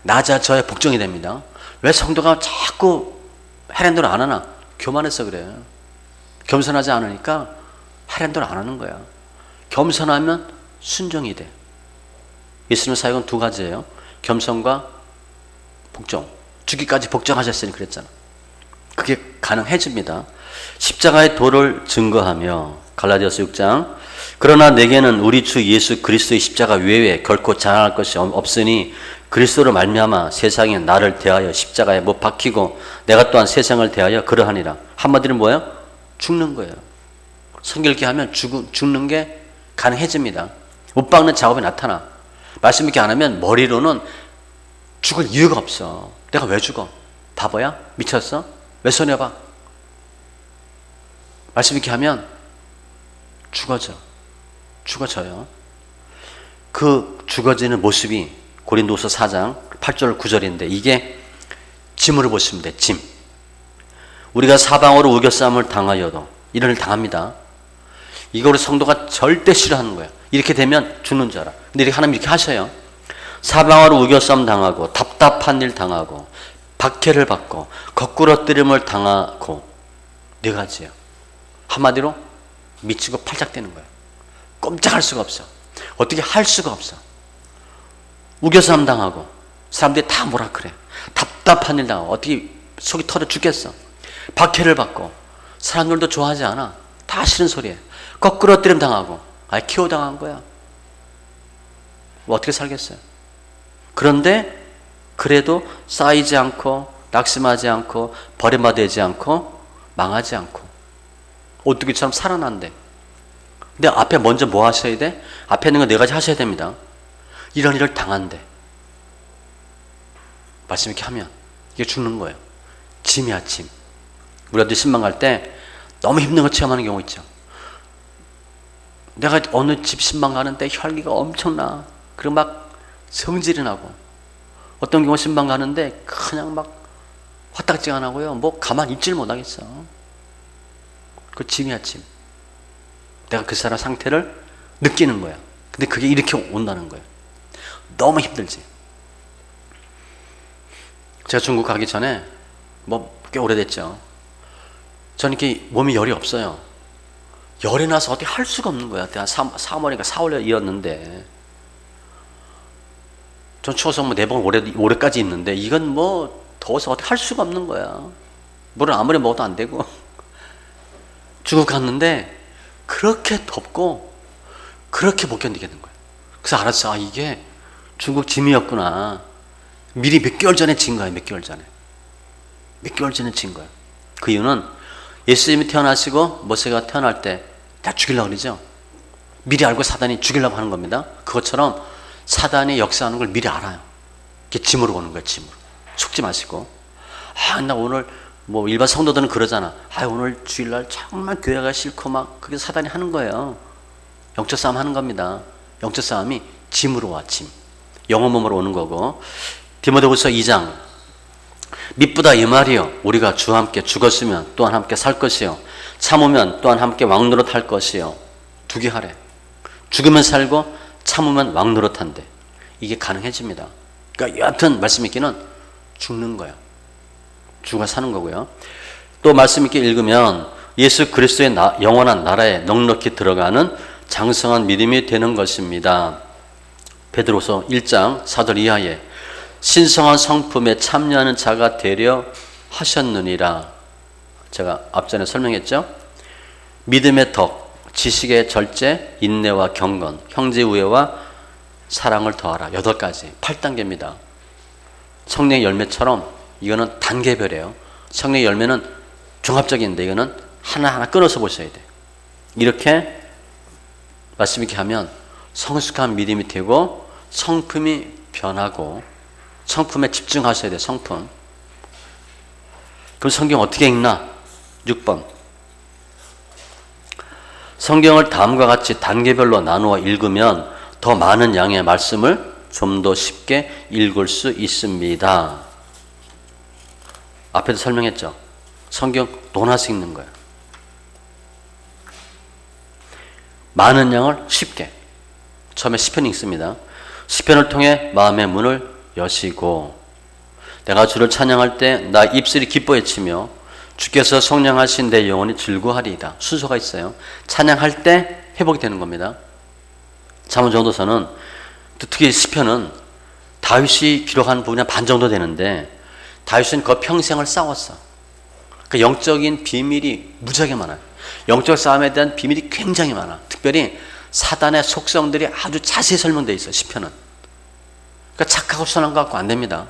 낮아져야 복종이 됩니다. 왜 성도가 자꾸 해랜도를 안 하나? 교만해서 그래요. 겸손하지 않으니까 해랜도를 안 하는 거야. 겸손하면 순종이 돼. 예수님의 사역은 두 가지예요. 겸손과 복종. 죽기까지 복종하셨으니 그랬잖아. 그게 가능해집니다. 십자가의 도를 증거하며, 갈라디아서 6장 그러나 내게는 우리 주 예수 그리스도의 십자가 외에 결코 자랑할 것이 없으니 그리스도로 말미암아 세상에 나를 대하여 십자가에 못 박히고 내가 또한 세상을 대하여 그러하니라. 한마디로 뭐예요? 죽는 거예요. 성경 읽기 하면 죽는 게 가능해집니다. 못 박는 작업이 나타나. 말씀 읽기 안 하면 머리로는 죽을 이유가 없어. 내가 왜 죽어? 바보야? 미쳤어? 왜 손해봐? 말씀 읽기 하면 죽어져요. 그 죽어지는 모습이 고린도서 4장 8절 9절인데 이게 짐으로 보시면 돼. 짐. 우리가 사방으로 우겨싸움을 당하여도 이런 일 당합니다. 이거 우리 성도가 절대 싫어하는 거예요. 이렇게 되면 죽는 줄 알아. 근데 이렇게 하나님 이렇게 하셔요. 사방으로 우겨싸움 당하고 답답한 일 당하고 박해를 받고 거꾸러뜨림을 당하고 네 가지예요. 한마디로 미치고 팔짝 뛰는 거예요. 꼼짝할 수가 없어. 어떻게 할 수가 없어. 우겨싸움 당하고 사람들이 다 뭐라 그래. 답답한 일 당하고 어떻게 속이 터져 죽겠어. 박해를 받고 사람들도 좋아하지 않아. 다 싫은 소리예요. 거꾸러뜨림 당하고 키워 당한 거야. 뭐 어떻게 살겠어요. 그런데 그래도 쌓이지 않고 낙심하지 않고 버림받지 않고 망하지 않고 오뚜기처럼 살아난대. 근데 앞에 먼저 뭐 하셔야 돼? 앞에 있는 거 네 가지 하셔야 됩니다. 이런 일을 당한대. 말씀 이렇게 하면 이게 죽는 거예요. 짐이야, 짐. 우리가 신방 갈 때 너무 힘든 거 체험하는 경우 있죠. 내가 어느 집 신방 가는데 혈기가 엄청나. 그리고 막 성질이 나고, 어떤 경우 신방 가는데 그냥 막 화딱지가 나고요. 뭐 가만히 있질 못하겠어. 그 짐이야, 짐. 내가 그 사람 상태를 느끼는 거야. 근데 그게 이렇게 온다는 거예요. 너무 힘들지. 제가 중국 가기 전에 뭐 꽤 오래됐죠. 저는 이렇게 몸이 열이 없어요. 열이 나서 어떻게 할 수가 없는 거야. 내가 사모니까 4월이었는데 전 추워서 뭐 내복 올해까지 입는데 이건 뭐 더워서 어떻게 할 수가 없는 거야. 물은 아무리 먹어도 안 되고. 중국 갔는데 그렇게 덥고 그렇게 못 견디겠는 거야. 그래서 알았어. 아, 이게 중국 짐이었구나. 미리 몇 개월 전에 진 거야. 몇 개월 전에 진 거야. 그 이유는 예수님이 태어나시고 모세가 태어날 때 다 죽이려고 그러죠. 미리 알고 사단이 죽이려고 하는 겁니다. 그것처럼 사단이 역사하는 걸 미리 알아요. 이게 짐으로 오는 거예요. 짐으로. 속지 마시고, 아, 나 오늘 뭐 일반 성도들은 그러잖아. 아, 오늘 주일날 정말 교회가 싫고 막 그게 사단이 하는 거예요. 영적 싸움 하는 겁니다. 영적 싸움이 짐으로 와. 짐. 영혼 몸으로 오는 거고. 디모데후서 2장 미쁘다 이 말이요, 우리가 주와 함께 죽었으면 또한 함께 살 것이요, 참으면 또한 함께 왕노릇 할 것이요. 두 개 하래. 죽으면 살고 참으면 왕노릇한대. 이게 가능해집니다. 그러니까 여하튼 말씀 있기는 죽는 거야. 주가 사는 거고요. 또 말씀 있게 읽으면 예수 그리스도의 영원한 나라에 넉넉히 들어가는 장성한 믿음이 되는 것입니다. 베드로서 1장 4절 이하에 신성한 성품에 참여하는 자가 되려 하셨느니라. 제가 앞전에 설명했죠. 믿음의 덕, 지식의 절제, 인내와 경건, 형제 우애와 사랑을 더하라. 8가지, 8단계입니다. 성령의 열매처럼 이거는 단계별이에요. 성령의 열매는 종합적인데 이거는 하나하나 끊어서 보셔야 돼. 이렇게 말씀 있게 하면 성숙한 믿음이 되고 성품이 변하고, 성품에 집중하셔야 돼. 성품. 그럼 성경 어떻게 읽나? 6번. 성경을 다음과 같이 단계별로 나누어 읽으면 더 많은 양의 말씀을 좀 더 쉽게 읽을 수 있습니다. 앞에도 설명했죠. 성경 논아서 읽는 거예요. 많은 양을 쉽게. 처음에 시편 읽습니다. 시편을 통해 마음의 문을 여시고, 내가 주를 찬양할 때 나 입술이 기뻐 외치며 주께서 성령하신 내 영혼이 즐거워하리이다. 순서가 있어요. 찬양할 때 회복이 되는 겁니다. 잠언전도서는, 특히 시편은 다윗이 기록한 부분이 반 정도 되는데 다윗은 그 평생을 싸웠어. 그 영적인 비밀이 무지하게 많아요. 영적 싸움에 대한 비밀이 굉장히 많아. 특별히 사단의 속성들이 아주 자세히 설명되어 있어요. 시편은. 그러니까 착하고 선한 것 갖고 안 됩니다.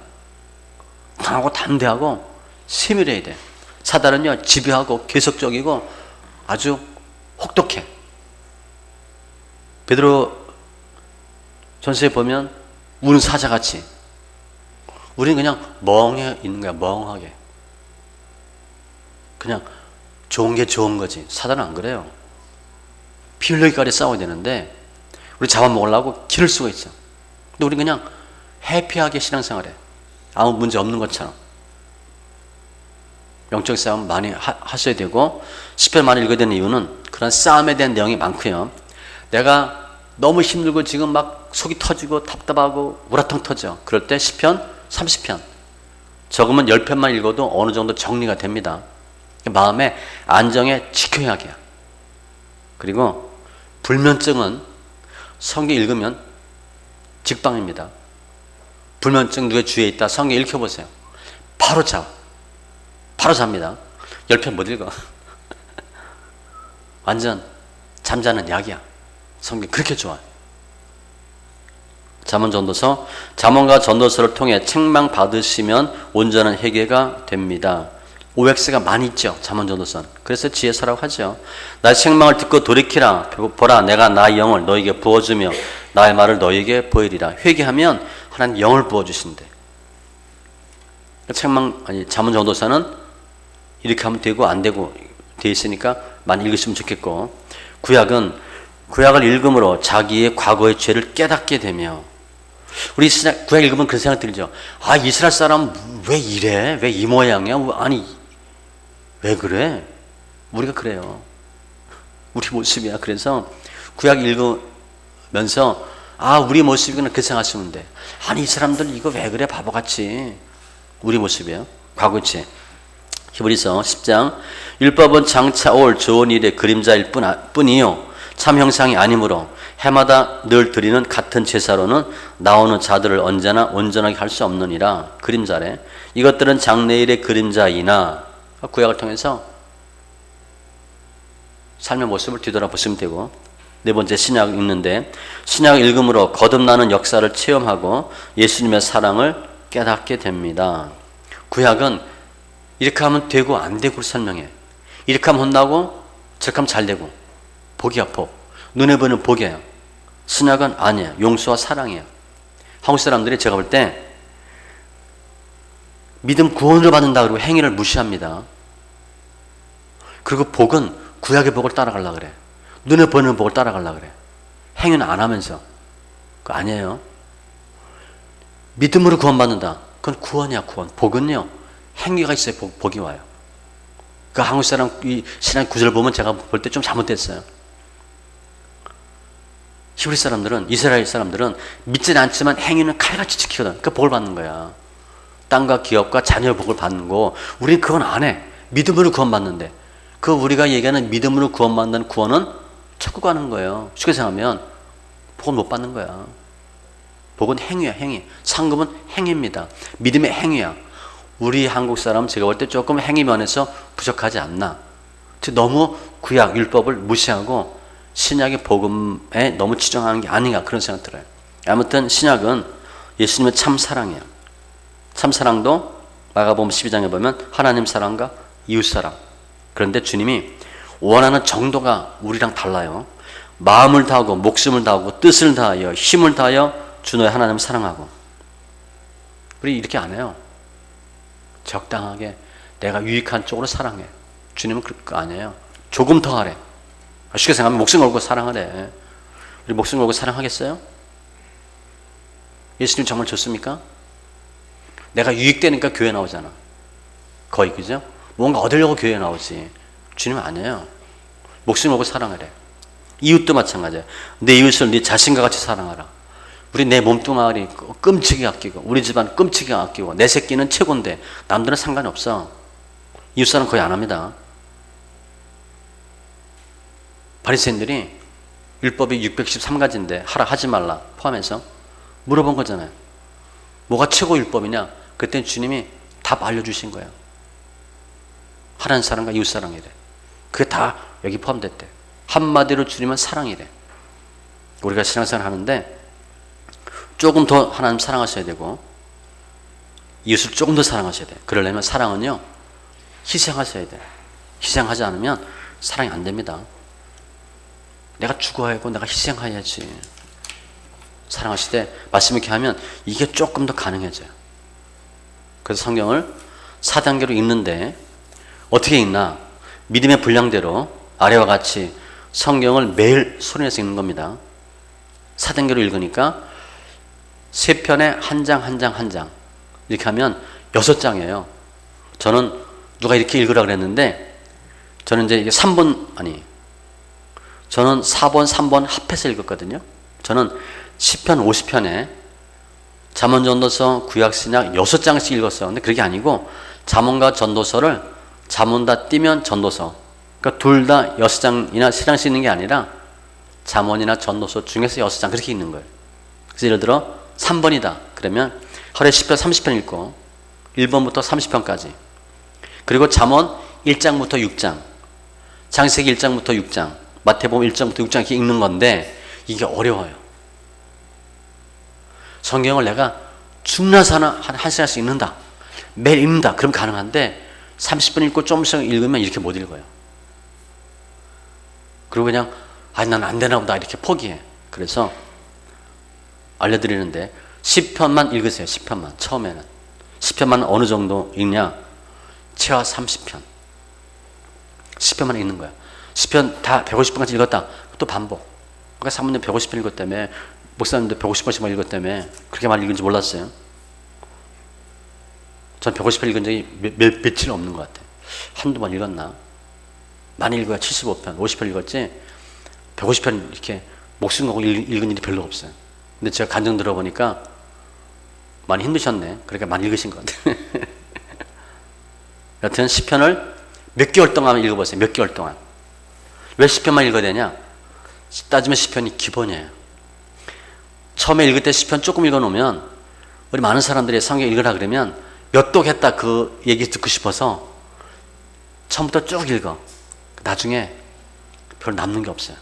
강하고 담대하고 세밀해야 돼. 사단은요, 지배하고 계속적이고 아주 혹독해. 베드로 전서에 보면 우는 사자같이, 우리는 그냥 멍해 있는 거야. 멍하게. 그냥 좋은 게 좋은 거지. 사단은 안 그래요. 피 흘리기까지 싸워야 되는데 우리 잡아먹으려고 기를 수가 있어. 근데 우리 그냥 해피하게 신앙생활해. 아무 문제 없는 것처럼. 영적 싸움 많이 하셔야 되고, 시편 많이 읽어야 되는 이유는 그런 싸움에 대한 내용이 많고요. 내가 너무 힘들고 지금 막 속이 터지고 답답하고 우라통 터져. 그럴 때 시편 30편 적으면 10편만 읽어도 어느 정도 정리가 됩니다. 마음의 안정에 지켜야 하게요. 그리고 불면증은 성경 읽으면 직방입니다. 불면증 누구의 주위에 있다, 성경 읽혀보세요. 바로 자. 바로 잡니다. 10편 못 읽어. 완전 잠자는 약이야. 성경 그렇게 좋아요. 잠언전도서, 잠언과 전도서를 통해 책망 받으시면 온전한 회개가 됩니다. OX가 많이 있죠. 잠언전도서는. 그래서 지혜서라고 하죠. 나의 책망을 듣고 돌이키라. 보라, 내가 나의 영을 너에게 부어주며 나의 말을 너에게 보이리라. 회개하면 하나님 영을 부어주신대. 잠언전도서는 이렇게 하면 되고 안 되고 돼 있으니까 많이 읽으시면 좋겠고, 구약을 읽음으로 자기의 과거의 죄를 깨닫게 되며, 우리 구약 읽으면 그런 생각 들죠. 아, 이스라엘 사람 왜 이래? 왜 이 모양이야? 아니, 왜 그래? 우리가 그래요. 우리 모습이야. 그래서 구약 읽으면서 우리 모습이구나 그 생각하시면 돼. 아니, 이 사람들 이거 왜 그래? 바보같이. 우리 모습이에요. 과거의 죄. 히브리서 10장 율법은 장차 올 좋은 일의 그림자일 뿐이요 참 형상이 아니므로 해마다 늘 드리는 같은 제사로는 나오는 자들을 언제나 온전하게 할 수 없느니라. 그림자래. 이것들은 장래일의 그림자이나 구약을 통해서 삶의 모습을 뒤돌아보시면 되고, 네 번째 신약 읽는데 신약 읽음으로 거듭나는 역사를 체험하고 예수님의 사랑을 깨닫게 됩니다. 구약은 이렇게 하면 되고 안 되고를 설명해. 이렇게 하면 혼나고 저렇게 하면 잘 되고 복이야 복. 눈에 보이는 복이에요. 신약은 아니에요. 용서와 사랑이에요. 한국 사람들이 제가 볼 때 믿음 구원을 받는다 그러고 행위를 무시합니다. 그리고 복은 구약의 복을 따라가려고 그래. 눈에 보이는 복을 따라가려고 그래. 행위는 안 하면서. 그거 아니에요. 믿음으로 구원받는다. 그건 구원이야 구원. 복은요 행위가 있어야 복이 와요. 그 한국 사람 이 신앙 구절 보면 제가 볼 때 좀 잘못됐어요. 히브리 사람들은, 이스라엘 사람들은 믿지는 않지만 행위는 칼같이 지키거든. 그 복을 받는 거야. 땅과 기업과 자녀의 복을 받는 거. 우리는 그건 안 해. 믿음으로 구원받는데. 그 우리가 얘기하는 믿음으로 구원받는 구원은 찾고 가는 거예요. 쉽게 생각하면 복은 못 받는 거야. 복은 행위야, 행위. 상급은 행위입니다. 믿음의 행위야. 우리 한국 사람 제가 볼 때 조금 행위 면에서 부족하지 않나. 너무 구약, 율법을 무시하고 신약의 복음에 너무 치중하는 게 아닌가 그런 생각 들어요. 아무튼 신약은 예수님의 참 사랑이에요. 참 사랑도 마가복음 12장에 보면 하나님 사랑과 이웃 사랑. 그런데 주님이 원하는 정도가 우리랑 달라요. 마음을 다하고 목숨을 다하고 뜻을 다하여 힘을 다하여 주 너의 하나님을 사랑하고. 우리 이렇게 안 해요. 적당하게 내가 유익한 쪽으로 사랑해. 주님은 그거 아니에요. 조금 더 하래. 쉽게 생각하면 목숨 걸고 사랑하래. 우리 목숨 걸고 사랑하겠어요? 예수님 정말 좋습니까? 내가 유익되니까 교회 나오잖아. 거의 그죠? 뭔가 얻으려고 교회 나오지. 주님은 아니에요. 목숨 걸고 사랑하래. 이웃도 마찬가지야. 내 이웃을 네 자신과 같이 사랑하라. 우리 내 몸뚱아리 끔찍이 아끼고 우리 집안 끔찍이 아끼고 내 새끼는 최고인데 남들은 상관이 없어. 이웃사랑 거의 안 합니다. 바리새인들이 율법이 613가지인데 하라 하지 말라 포함해서 물어본 거잖아요. 뭐가 최고 율법이냐? 그때 주님이 답 알려주신 거예요. 하나님 사랑과 이웃 사랑이래. 그게 다 여기 포함됐대. 한마디로 주님은 사랑이래. 우리가 신앙생활 하는데 조금 더 하나님 사랑하셔야 되고 이웃을 조금 더 사랑하셔야 돼. 그러려면 사랑은요 희생하셔야 돼. 희생하지 않으면 사랑이 안 됩니다. 내가 죽어야 하고 내가 희생해야지. 사랑하실 때 말씀 이렇게 하면 이게 조금 더 가능해져요. 그래서 성경을 4단계로 읽는데 어떻게 읽나? 믿음의 분량대로 아래와 같이 성경을 매일 소리내서 읽는 겁니다. 4단계로 읽으니까 3편에 한 장 한 장 한 장 이렇게 하면 6장이에요. 저는 누가 이렇게 읽으라 그랬는데 저는 이제 이게 3번 아니 저는 4번 3번 합해서 읽었거든요. 저는 10편 50편에 잠언 전도서 구약신약 6장씩 읽었어요. 근데 그게 아니고 잠언과 전도서를 잠언 다 띄면 전도서, 그러니까 둘 다 6장이나 3장씩 있는 게 아니라 잠언이나 전도서 중에서 6장 그렇게 읽는 거예요. 그래서 예를 들어 3번이다 그러면 하루에 10편 30편 읽고 1번부터 30편까지, 그리고 잠언 1장부터 6장, 창세기 1장부터 6장, 마태복음 1장부터 6장 이렇게 읽는 건데 이게 어려워요. 성경을 내가 죽나 사나 한 시간씩 읽는다, 매일 읽는다 그럼 가능한데 30분 읽고 조금씩 읽으면 이렇게 못 읽어요. 그리고 그냥 난 안 되나 보다 이렇게 포기해. 그래서 알려드리는데 10편만 읽으세요. 10편만 처음에는. 10편만 어느 정도 읽냐? 최하 30편 10편만 읽는 거야. 10편 다 150편까지 읽었다. 또 반복. 그러니까 사모님 150편 읽었다며, 목사님도 150번씩만 읽었다며 그렇게 많이 읽은지 몰랐어요. 전 150편 읽은 적이 며칠 없는 것 같아요. 한두 번 읽었나? 많이 읽어야 75편 50편 읽었지 150편 이렇게 목숨 걸고 읽은 일이 별로 없어요. 근데 제가 간증 들어보니까 많이 힘드셨네. 그러니까 많이 읽으신 것 같아요. 여튼 시편을 몇 개월 동안 읽어보세요. 몇 개월 동안. 왜 시편만 읽어야 되냐? 따지면 시편이 기본이에요. 처음에 읽을 때 시편 조금 읽어놓으면 우리 많은 사람들이 성경 읽으라 그러면 몇 독 했다 그 얘기 듣고 싶어서 처음부터 쭉 읽어. 나중에 별로 남는 게 없어요.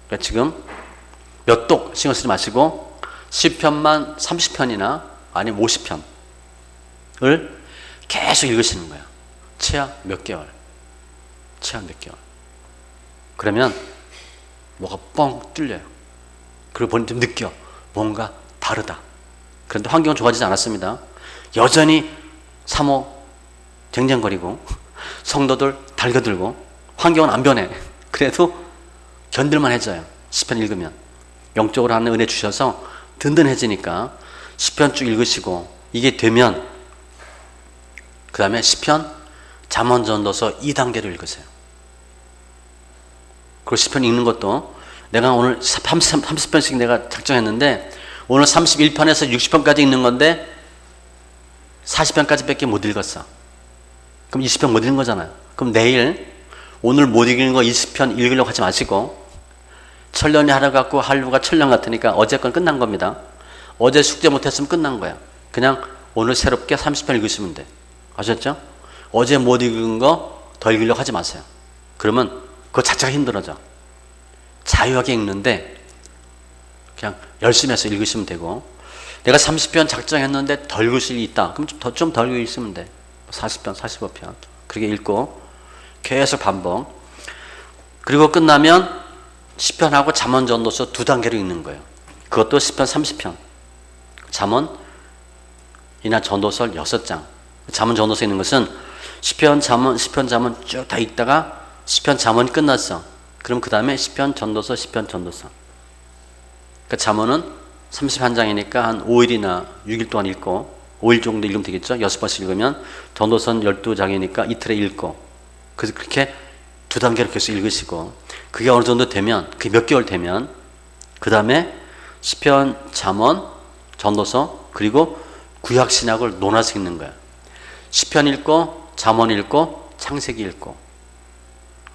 그러니까 지금 몇 독 신경 쓰지 마시고 시편만 30편이나 아니면 50편을 계속 읽으시는 거예요. 최하 몇 개월. 최하 몇 개월. 그러면 뭐가 뻥 뚫려요. 그리고 본인도 느껴. 뭔가 다르다. 그런데 환경은 좋아지지 않았습니다. 여전히 사모 쟁쟁거리고 성도들 달겨들고 환경은 안 변해. 그래도 견딜만 해져요. 시편 읽으면. 영적으로 하는 은혜 주셔서 든든해지니까 시편 쭉 읽으시고 이게 되면 그 다음에 시편 잠언 전도서 2단계로 읽으세요. 그리고 시편 읽는 것도 내가 오늘 30편씩 내가 작정했는데 오늘 31편에서 60편까지 읽는 건데 40편까지 밖에 못 읽었어. 그럼 20편 못 읽은 거잖아요. 그럼 내일 오늘 못 읽은 거 20편 읽으려고 하지 마시고 철년이 하루 같고 하루가 철년 같으니까 어제 건 끝난 겁니다. 어제 숙제 못했으면 끝난 거야. 그냥 오늘 새롭게 30편 읽으시면 돼. 아셨죠? 어제 못 읽은 거 더 읽으려고 하지 마세요. 그러면 그거 자체가 힘들어져. 자유하게 읽는데 그냥 열심히 해서 읽으시면 되고 내가 30편 작정했는데 더 읽을 수 있다. 그럼 좀 더 읽으시면 돼. 40편, 45편. 그렇게 읽고 계속 반복. 그리고 끝나면 시편하고 잠언 전도서 2단계로 읽는 거예요. 그것도 시편 30편. 잠언이나 전도서 6장. 잠언 전도서 읽는 것은 시편 잠언 쭉 다 읽다가 시편 잠언이 끝났어. 그럼 그 다음에 시편 전도서 시편 전도서. 그러니까 잠언은 31장이니까 한 5일이나 6일 동안 읽고 5일 정도 읽으면 되겠죠. 6번씩 읽으면 전도서는 12장이니까 이틀에 읽고 그래서 그렇게 2단계로 계속 읽으시고 그게 어느 정도 되면 그게 몇 개월 되면 그 다음에 시편 잠언 전도서 그리고 구약 신약을 논아서 읽는 거야. 시편 읽고 잠언 읽고 창세기 읽고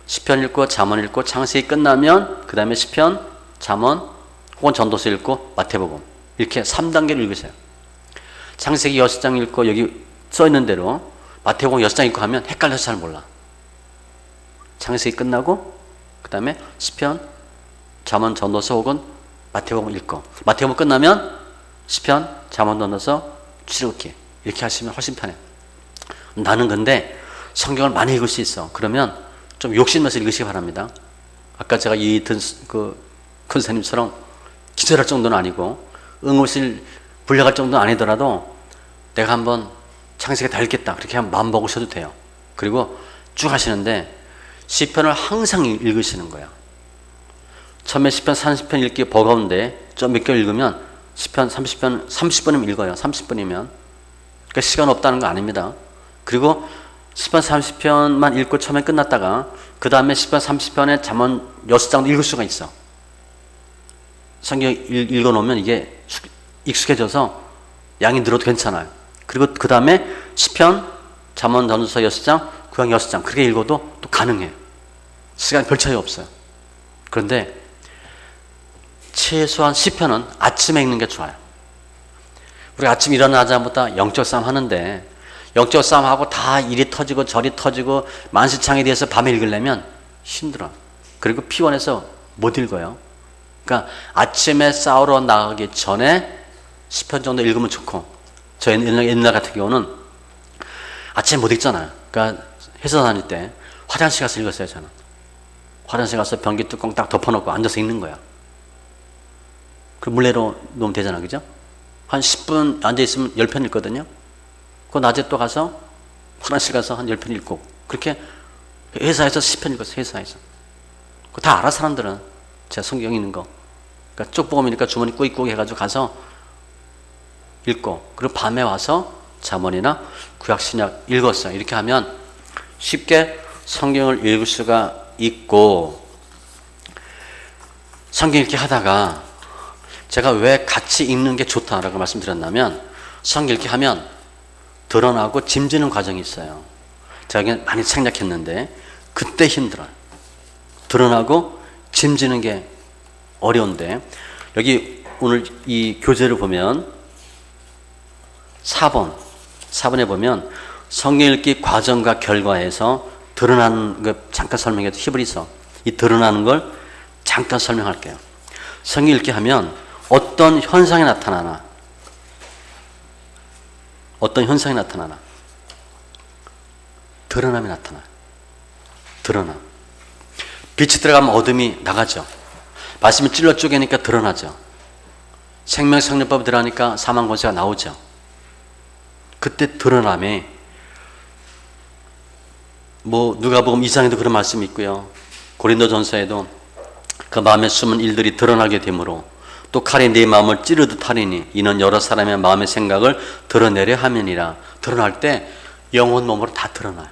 시편 읽고 잠언 읽고 창세기 끝나면 그 다음에 시편 잠언 혹은 전도서 읽고 마태복음 이렇게 3단계로 읽으세요. 창세기 6장 읽고 여기 써있는 대로 마태복음 6장 읽고 하면 헷갈려서 잘 몰라. 창세기 끝나고 그 다음에 시편 잠언 전도서 혹은 마태복음 읽고 마태복음 끝나면 시편 잠언 전도서 출애굽기 이렇게 하시면 훨씬 편해. 나는 근데 성경을 많이 읽을 수 있어. 그러면 좀 욕심내서 읽으시기 바랍니다. 아까 제가 그 선생님처럼 기절할 정도는 아니고 응급실 불려갈 정도는 아니더라도 내가 한번 창세기 다 읽겠다 그렇게 한번 마음 먹으셔도 돼요. 그리고 쭉 하시는데 시편을 항상 읽으시는 거야. 처음에 시편 30편 읽기 버거운데 좀 몇 개월 읽으면 시편 30번이면 읽어요. 30분이면. 그러니까 시간 없다는 거 아닙니다. 그리고 시편 30편만 읽고 처음에 끝났다가 그 다음에 시편 30편에 잠언 6장도 읽을 수가 있어. 성경 읽어놓으면 이게 익숙해져서 양이 늘어도 괜찮아요. 그리고 그 다음에 시편, 잠언 전도서 6장, 구약 6장 그렇게 읽어도 또 가능해요. 시간 별 차이 없어요. 그런데 최소한 시편은 아침에 읽는 게 좋아요. 우리 아침 일어나자마자 영적 싸움 하는데 영적 싸움하고 다 이리 터지고 저리 터지고 만시창에 대해서 밤에 읽으려면 힘들어. 그리고 피곤해서 못 읽어요. 그러니까 아침에 싸우러 나가기 전에 시편 정도 읽으면 좋고 저 옛날 같은 경우는 아침에 못 읽잖아요. 그러니까 회사 다닐 때 화장실 가서 읽었어요. 저는 화장실 가서 변기 뚜껑 딱 덮어놓고 앉아서 읽는 거야. 그 물레로 놓으면 되잖아. 그죠? 한 10분 앉아있으면 10편 읽거든요. 그 낮에 또 가서 화장실 가서 한 10편 읽고 그렇게 회사에서 10편 읽었어요. 회사에서. 그거 다 알아 사람들은. 제가 성경 읽는 거. 그러니까 쪽보험이니까 주머니 꾸익꾸익 해가지고 가서 읽고 그리고 밤에 와서 잠언이나 구약 신약 읽었어요. 이렇게 하면 쉽게 성경을 읽을 수가 있고 성경 읽기 하다가 제가 왜 같이 읽는 게 좋다라고 말씀드렸냐면 성경 읽기 하면 드러나고 짐지는 과정이 있어요. 제가 많이 생략했는데 그때 힘들어요. 드러나고 짐지는 게 어려운데 여기 오늘 이 교재를 보면 4번에 보면 성경 읽기 과정과 결과에서 드러나는 거 잠깐 설명해도 히브리서 이 드러나는 걸 잠깐 설명할게요. 성경 읽기 하면 어떤 현상이 나타나나 드러남이 나타나요. 드러남. 빛이 들어가면 어둠이 나가죠. 말씀이 찔러 쪼개니까 드러나죠. 생명성령법이 들어가니까 사망 권세가 나오죠. 그때 드러남이 누가복음 2장에도 그런 말씀이 있고요. 고린도전서에도 그 마음에 숨은 일들이 드러나게 되므로 또 칼이 네 마음을 찌르듯 하리니 이는 여러 사람의 마음의 생각을 드러내려 함이니라. 드러날 때 영혼 몸으로 다 드러나요.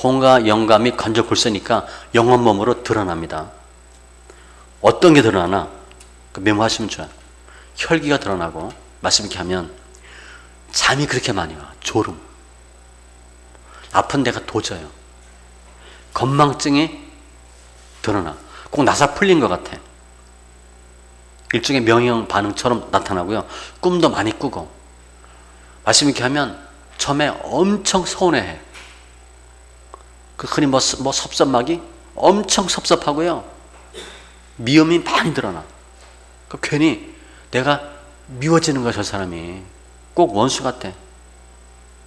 혼과 영감이 건져 굴쓰니까 영혼 몸으로 드러납니다. 어떤 게 드러나나? 메모하시면 좋아요. 혈기가 드러나고 말씀 이렇게 하면 잠이 그렇게 많이 와. 졸음. 아픈 데가 도져요. 건망증이 드러나. 꼭 나사 풀린 것 같아. 일종의 명형 반응처럼 나타나고요. 꿈도 많이 꾸고. 말씀 이렇게 하면 처음에 엄청 서운해해. 흔히 섭섭하기? 엄청 섭섭하고요. 미움이 많이 드러나. 괜히 내가 미워지는 거야, 저 사람이. 꼭 원수 같아.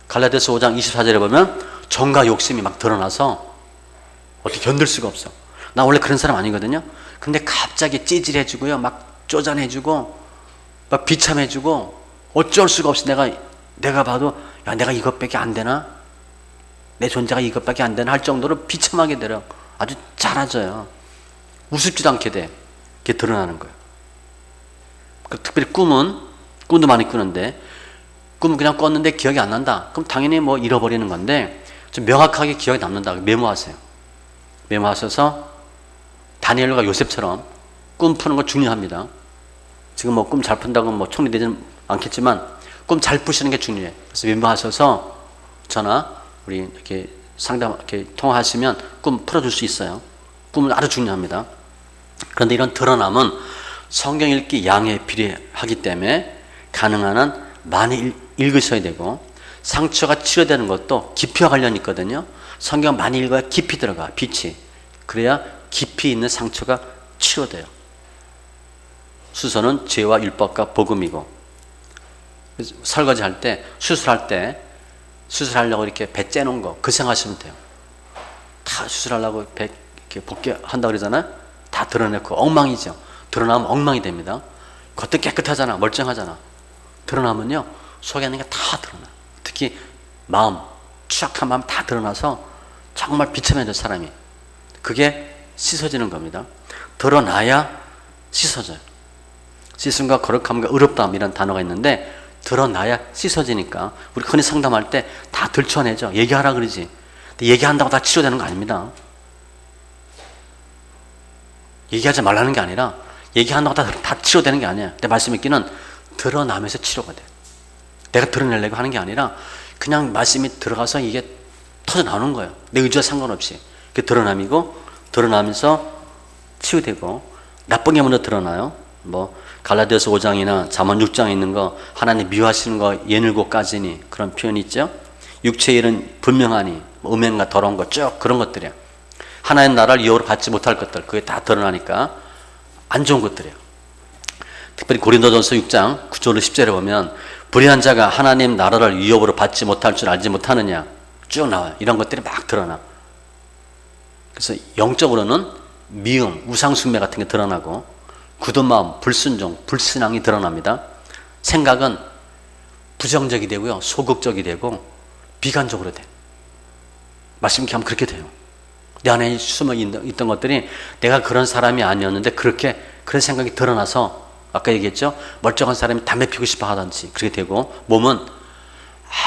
갈라디아서 5장 24절에 보면 정과 욕심이 막 드러나서 어떻게 견딜 수가 없어. 나 원래 그런 사람 아니거든요. 근데 갑자기 찌질해지고요. 막 쪼잔해지고 막 비참해지고 어쩔 수가 없이 내가 봐도 야, 내가 이것밖에 안 되나? 내 존재가 이것밖에 안 되나 할 정도로 비참하게 되려 아주 잘해져요. 우습지도 않게 돼. 그게 드러나는 거예요. 특별히 꿈도 많이 꾸는데 꿈은 그냥 꿨는데 기억이 안 난다. 그럼 당연히 잃어버리는 건데 좀 명확하게 기억이 남는다. 메모하세요. 메모하셔서 다니엘과 요셉처럼 꿈 푸는 거 중요합니다. 지금 꿈 잘 푼다고 총리되지는 않겠지만 꿈 잘 푸시는 게 중요해요. 그래서 메모하셔서 저나 우리 이렇게 이렇게 통화하시면 꿈 풀어줄 수 있어요. 꿈은 아주 중요합니다. 그런데 이런 드러남은 성경 읽기 양에 비례하기 때문에 가능한 한 많이 읽으셔야 되고 상처가 치료되는 것도 깊이와 관련이 있거든요. 성경 많이 읽어야 깊이 들어가. 빛이. 그래야 깊이 있는 상처가 치료돼요. 수서는 죄와 율법과 복음이고 설거지할 때 수술하려고 이렇게 배 째놓은 거 그 생각하시면 돼요. 다 수술하려고 배 이렇게 복귀한다고 그러잖아요. 다 드러내고 엉망이죠. 드러나면 엉망이 됩니다. 겉도 깨끗하잖아. 멀쩡하잖아. 드러나면요 속에 있는 게 다 드러나. 특히 마음, 추악한 마음 다 드러나서 정말 비참해져 사람이. 그게 씻어지는 겁니다. 드러나야 씻어져요. 씻음과 거룩함과 의롭다함 이런 단어가 있는데 드러나야 씻어지니까 우리 흔히 상담할 때 다 들춰내죠. 얘기하라 그러지. 근데 얘기한다고 다 치료되는 거 아닙니다. 얘기하지 말라는 게 아니라 얘기한다고 다 치료되는 게 아니에요. 내 말씀 읽기는 드러나면서 치료가 돼요. 내가 드러내려고 하는 게 아니라 그냥 말씀이 들어가서 이게 터져 나오는 거예요. 내 의지와 상관없이. 그게 드러남이고 드러나면서 치유되고 나쁜 게 먼저 드러나요. 갈라디아서 5장이나 잠언 6장에 있는 거 하나님 미워하시는 거 예늘고까지니 그런 표현이 있죠. 육체의 일은 분명하니 음행과 더러운 거 쭉 그런 것들이에요. 하나님 나라를 유업으로 받지 못할 것들 그게 다 드러나니까 안 좋은 것들이에요. 특별히 고린도전서 6장 9절 10절에 보면 불의한 자가 하나님 나라를 유업으로 받지 못할 줄 알지 못하느냐 쭉 나와요. 이런 것들이 막 드러나. 그래서 영적으로는 미움, 우상숭배 같은 게 드러나고 굳은 마음, 불순종, 불신앙이 드러납니다. 생각은 부정적이 되고요. 소극적이 되고 비관적으로 돼. 말씀 이렇게 하면 그렇게 돼요. 내 안에 숨어 있던 것들이 내가 그런 사람이 아니었는데 그런 생각이 드러나서 아까 얘기했죠. 멀쩡한 사람이 담배 피우고 싶어 하든지 그렇게 되고 몸은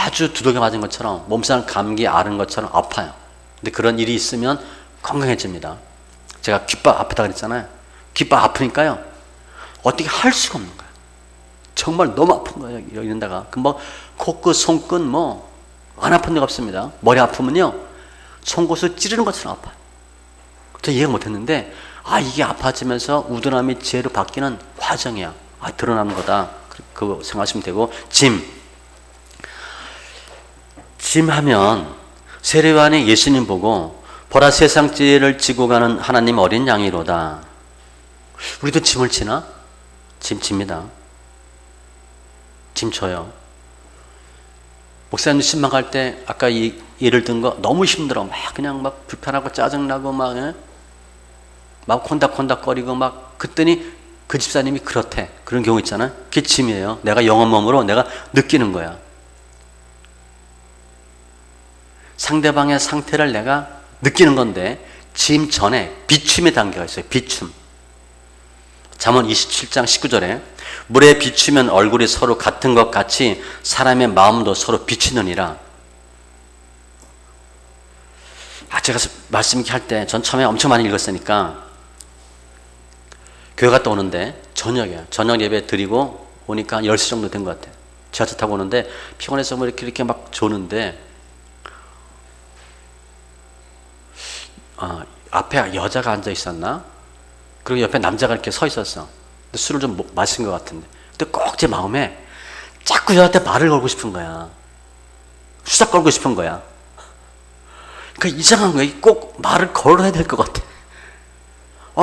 아주 두들겨 맞은 것처럼 몸살 감기 앓은 것처럼 아파요. 근데 그런 일이 있으면 건강해집니다. 제가 귓밥 아프다 그랬잖아요. 귓밥 아프니까요. 어떻게 할 수가 없는 거예요. 정말 너무 아픈 거예요. 이런 데가. 코끝, 손끝 안 아픈 데가 없습니다. 머리 아프면요, 송곳을 찌르는 것처럼 아파요. 저 이해가 못했는데, 이게 아파지면서 우둔함이 지혜로 바뀌는 과정이야. 드러나는 거다. 그거 생각하시면 되고, 짐 하면 세례요한이 예수님 보고 보라 세상 죄를 지고 가는 하나님 어린 양이로다. 우리도 짐을 지나? 짐 집니다. 짐 져요. 목사님 신방 갈 때 아까 예를 든 거 너무 힘들어. 그냥 불편하고 짜증나고 막 콘닥콘닥거리고 그랬더니 그 집사님이 그렇대. 그런 경우 있잖아요. 그게 짐이에요. 내가 영혼 몸으로 내가 느끼는 거야. 상대방의 상태를 내가 느끼는 건데, 짐 전에 비춤의 단계가 있어요. 비춤. 잠언 27장 19절에 물에 비추면 얼굴이 서로 같은 것 같이 사람의 마음도 서로 비추느니라. 제가 말씀 이렇게 할 때 전 처음에 엄청 많이 읽었으니까 교회 갔다 오는데 저녁에 저녁 예배 드리고 오니까 한 10시 정도 된 것 같아요. 지하철 타고 오는데 피곤해서 이렇게 막 조는데 앞에 여자가 앉아 있었나? 그리고 옆에 남자가 이렇게 서 있었어. 근데 술을 좀 마신 것 같은데. 근데 꼭 제 마음에 자꾸 저한테 말을 걸고 싶은 거야. 수다 걸고 싶은 거야. 그러니까 이상한 거야. 꼭 말을 걸어야 될 것 같아.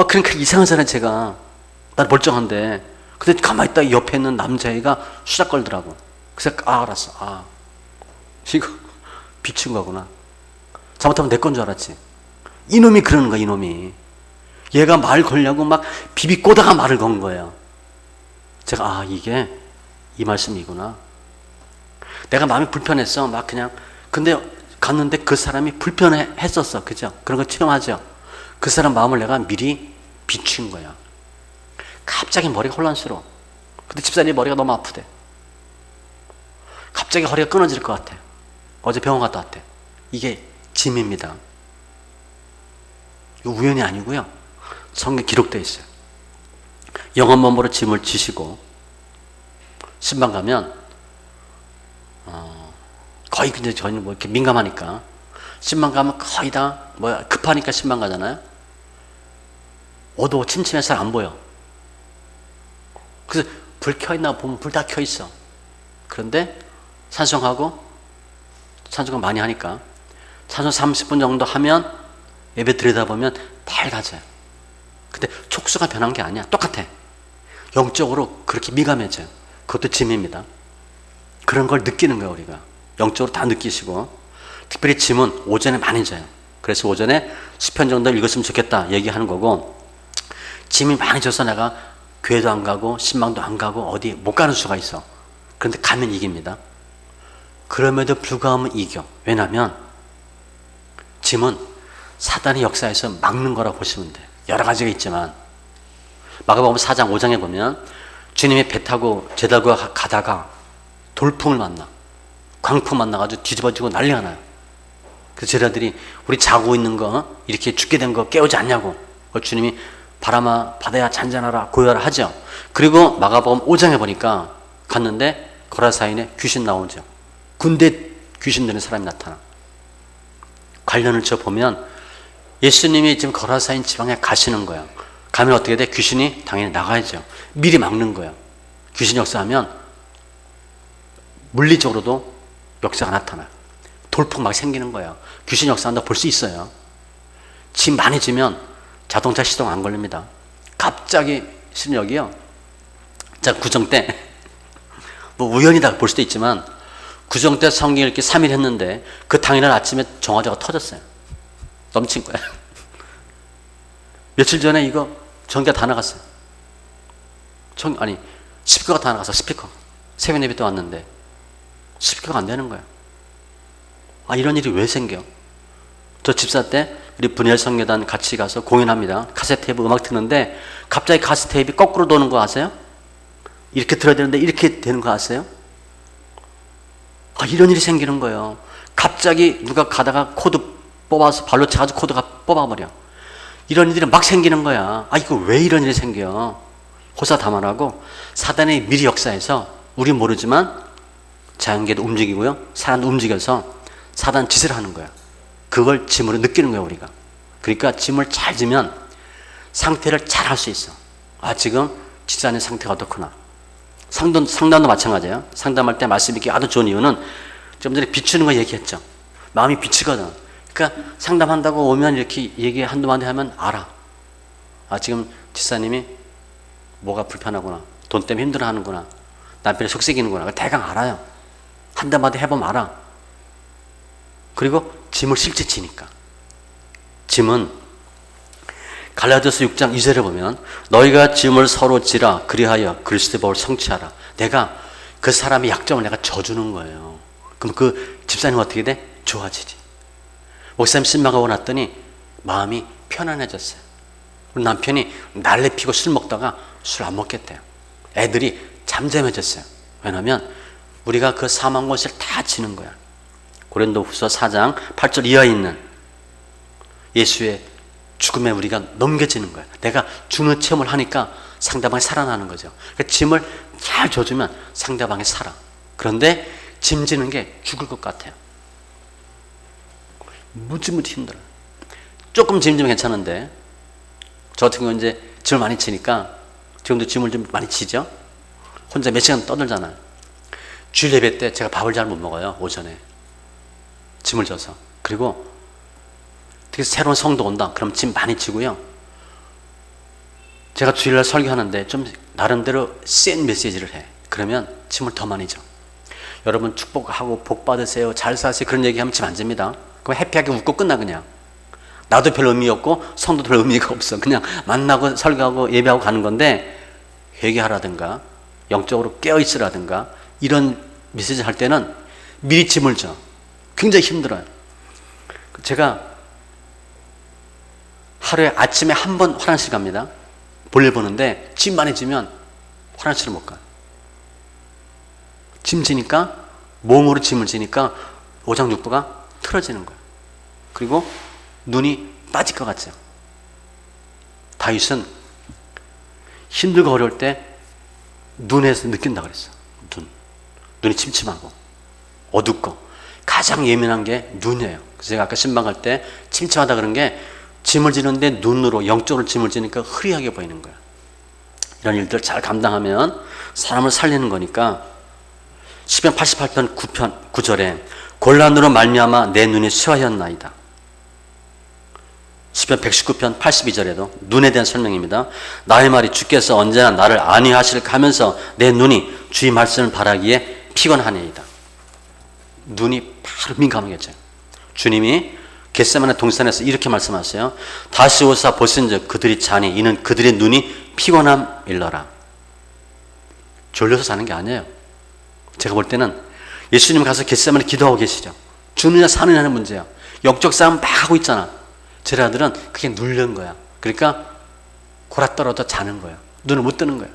그러니까 이상하잖아요, 제가. 난 멀쩡한데. 근데 가만히 있다 옆에 있는 남자애가 수다 걸더라고. 그래서 알았어. 이거 비춘 거구나. 잘못하면 내 건 줄 알았지. 이놈이 그러는 거야, 이놈이. 얘가 말 걸려고 막 비비꼬다가 말을 건 거예요. 제가 이게 이 말씀이구나. 내가 마음이 불편했어. 그냥. 근데 갔는데 그 사람이 불편했었어. 그죠? 그런 거 체험하죠? 그 사람 마음을 내가 미리 비춘 거야. 갑자기 머리가 혼란스러워. 근데 집사님 머리가 너무 아프대. 갑자기 허리가 끊어질 것 같아. 어제 병원 갔다 왔대. 이게 짐입니다. 이거 우연이 아니고요. 성경에 기록되어 있어요. 영혼 몸으로 짐을 지시고 신방 가면 거의 근데 저희는 이렇게 민감하니까 신방 가면 거의 다 급하니까 신방 가잖아요. 어두워 침침해서 잘 안 보여. 그래서 불 켜 있나 보면 불 다 켜 있어. 그런데 찬송가 많이 하니까 찬송 30분 정도 하면 예배 들여다보면 밝아져요. 근데 촉수가 변한 게 아니야. 똑같아. 영적으로 그렇게 민감해져요. 그것도 짐입니다. 그런 걸 느끼는 거예요, 우리가. 영적으로 다 느끼시고. 특별히 짐은 오전에 많이 져요. 그래서 오전에 10편 정도 읽었으면 좋겠다 얘기하는 거고, 짐이 많이 져서 내가 교회도 안 가고 신방도 안 가고 어디 못 가는 수가 있어. 그런데 가면 이깁니다. 그럼에도 불구하고 이겨. 왜냐하면 짐은 사단의 역사에서 막는 거라고 보시면 돼요. 여러 가지가 있지만 마가복음 4장 5장에 보면 주님이 배 타고 제자들과 가다가 돌풍을 만나, 광풍 만나가지고 뒤집어지고 난리가 나요. 그래서 제자들이 우리 자고 있는 거 이렇게 죽게 된 거 깨우지 않냐고. 주님이 바람아 바다야 잔잔하라 고요하라 하죠. 그리고 마가복음 5장에 보니까 갔는데 거라사인에 귀신 나오죠. 군대 귀신 들린 사람이 나타나. 관련을 보면 예수님이 지금 거라사인 지방에 가시는 거야. 가면 어떻게 돼? 귀신이 당연히 나가야죠. 미리 막는 거야. 귀신 역사하면 물리적으로도 역사가 나타나요. 돌풍 막 생기는 거야. 귀신 역사한다 볼 수 있어요. 짐 많이 지면 자동차 시동 안 걸립니다. 갑자기 실력이요. 자, 구정 때 우연이다 볼 수도 있지만 구정 때 성경 읽기 3일 했는데 그 당일날 아침에 정화제가 터졌어요. 넘친 거야. 며칠 전에 이거 전기가 다 나갔어요. 스피커가 다 나갔어. 스피커. 새벽 예배 때 왔는데 스피커가 안 되는 거야. 이런 일이 왜 생겨? 저 집사 때 우리 분열 성교단 같이 가서 공연합니다. 카세트 테이프 음악 트는데 갑자기 카세트 테이프 거꾸로 도는 거 아세요? 이렇게 들어야 되는데 이렇게 되는 거 아세요? 이런 일이 생기는 거예요. 갑자기 누가 가다가 코드 뽑아서 발로 차가지고 코드가 뽑아버려. 이런 일이 막 생기는 거야. 이거 왜 이런 일이 생겨? 호사다말하고 사단의 미리 역사에서 우리 모르지만 자연계도 움직이고요. 사람도 움직여서 사단 짓을 하는 거야. 그걸 짐으로 느끼는 거야, 우리가. 그러니까 짐을 잘 지면 상태를 잘 할 수 있어. 아, 지금 집사님 상태가 어떻구나. 상담도 마찬가지예요. 상담할 때 말씀 있기 아주 좋은 이유는 좀 전에 비추는 거 얘기했죠. 마음이 비치거든. 그러니까 상담한다고 오면 이렇게 얘기 한두 마디 하면 알아. 아, 지금 집사님이 뭐가 불편하구나. 돈 때문에 힘들어하는구나. 남편이 속삭이는구나. 대강 알아요. 한두 마디 해보면 알아. 그리고 짐을 실제 지니까. 짐은 갈라디아서 6장 2절에 보면 너희가 짐을 서로 지라 그리하여 그리스도의 법을 성취하라. 내가 그 사람의 약점을 내가 져주는 거예요. 그럼 그 집사님 어떻게 돼? 좋아지지. 목사님 신방하고 났더니 마음이 편안해졌어요. 우리 남편이 날래 피고 술 먹다가 술 안 먹겠대요. 애들이 잠잠해졌어요. 왜냐하면 우리가 그 사망 권세를 다 지는 거야. 고린도후서 4장 8절 이하에 있는 예수의 죽음에 우리가 넘겨지는 거야. 내가 죽는 체험을 하니까 상대방이 살아나는 거죠. 그러니까 짐을 잘 져주면 상대방이 살아. 그런데 짐 지는 게 죽을 것 같아요. 무지무지 힘들어요. 조금 짐 지면 괜찮은데 저 같은 경우는 이제 짐을 많이 지니까 지금도 짐을 좀 많이 지죠. 혼자 몇 시간 떠들잖아요. 주일 예배 때 제가 밥을 잘 못 먹어요. 오전에 짐을 져서. 그리고 되게 새로운 성도 온다. 그럼 짐 많이 지고요. 제가 주일날 설교하는데 좀 나름대로 센 메시지를 해. 그러면 짐을 더 많이 져. 여러분 축복하고 복 받으세요. 잘 사세요. 그런 얘기하면 짐 안 집니다. 그럼 해피하게 웃고 끝나 그냥. 나도 별 의미 없고 성도도 별 의미가 없어. 그냥 만나고 설교하고 예배하고 가는 건데 회개하라든가 영적으로 깨어있으라든가 이런 메시지 할 때는 미리 짐을 져. 굉장히 힘들어요. 제가 하루에 아침에 한 번 화장실 갑니다. 볼일 보는데 짐 많이 지면 화장실을 못 가요. 짐 지니까 몸으로 짐을 지니까 오장육부가 틀어지는 거예요. 그리고 눈이 빠질 것 같죠. 다윗은 힘들고 어려울 때 눈에서 느낀다 그랬어. 눈이 침침하고 어둡고 가장 예민한 게 눈이에요. 그래서 제가 아까 신방할 때 침침하다 그런 게 짐을 지는데 눈으로 영적으로 짐을 지니까 흐리하게 보이는 거야. 이런 일들 잘 감당하면 사람을 살리는 거니까 시편 88편 9절에 곤란으로 말미암아 내 눈이 쇠하였나이다. 시편 119편 82절에도 눈에 대한 설명입니다. 나의 말이 주께서 언제나 나를 안위하실까 하면서 내 눈이 주의 말씀을 바라기에 피곤하니이다. 눈이 바로 민감하겠죠. 주님이 겟세마네 동산에서 이렇게 말씀하세요. 다시 오사 보신즉 그들이 자니 이는 그들의 눈이 피곤함 일러라. 졸려서 자는 게 아니에요. 제가 볼 때는 예수님 가서 겟세마네 기도하고 계시죠. 죽느냐 사느냐는 문제야. 영적 싸움 막 하고 있잖아. 제 아들은 그게 누른 거야. 그러니까 골아 떨어져 자는 거야. 눈을 못 뜨는 거야.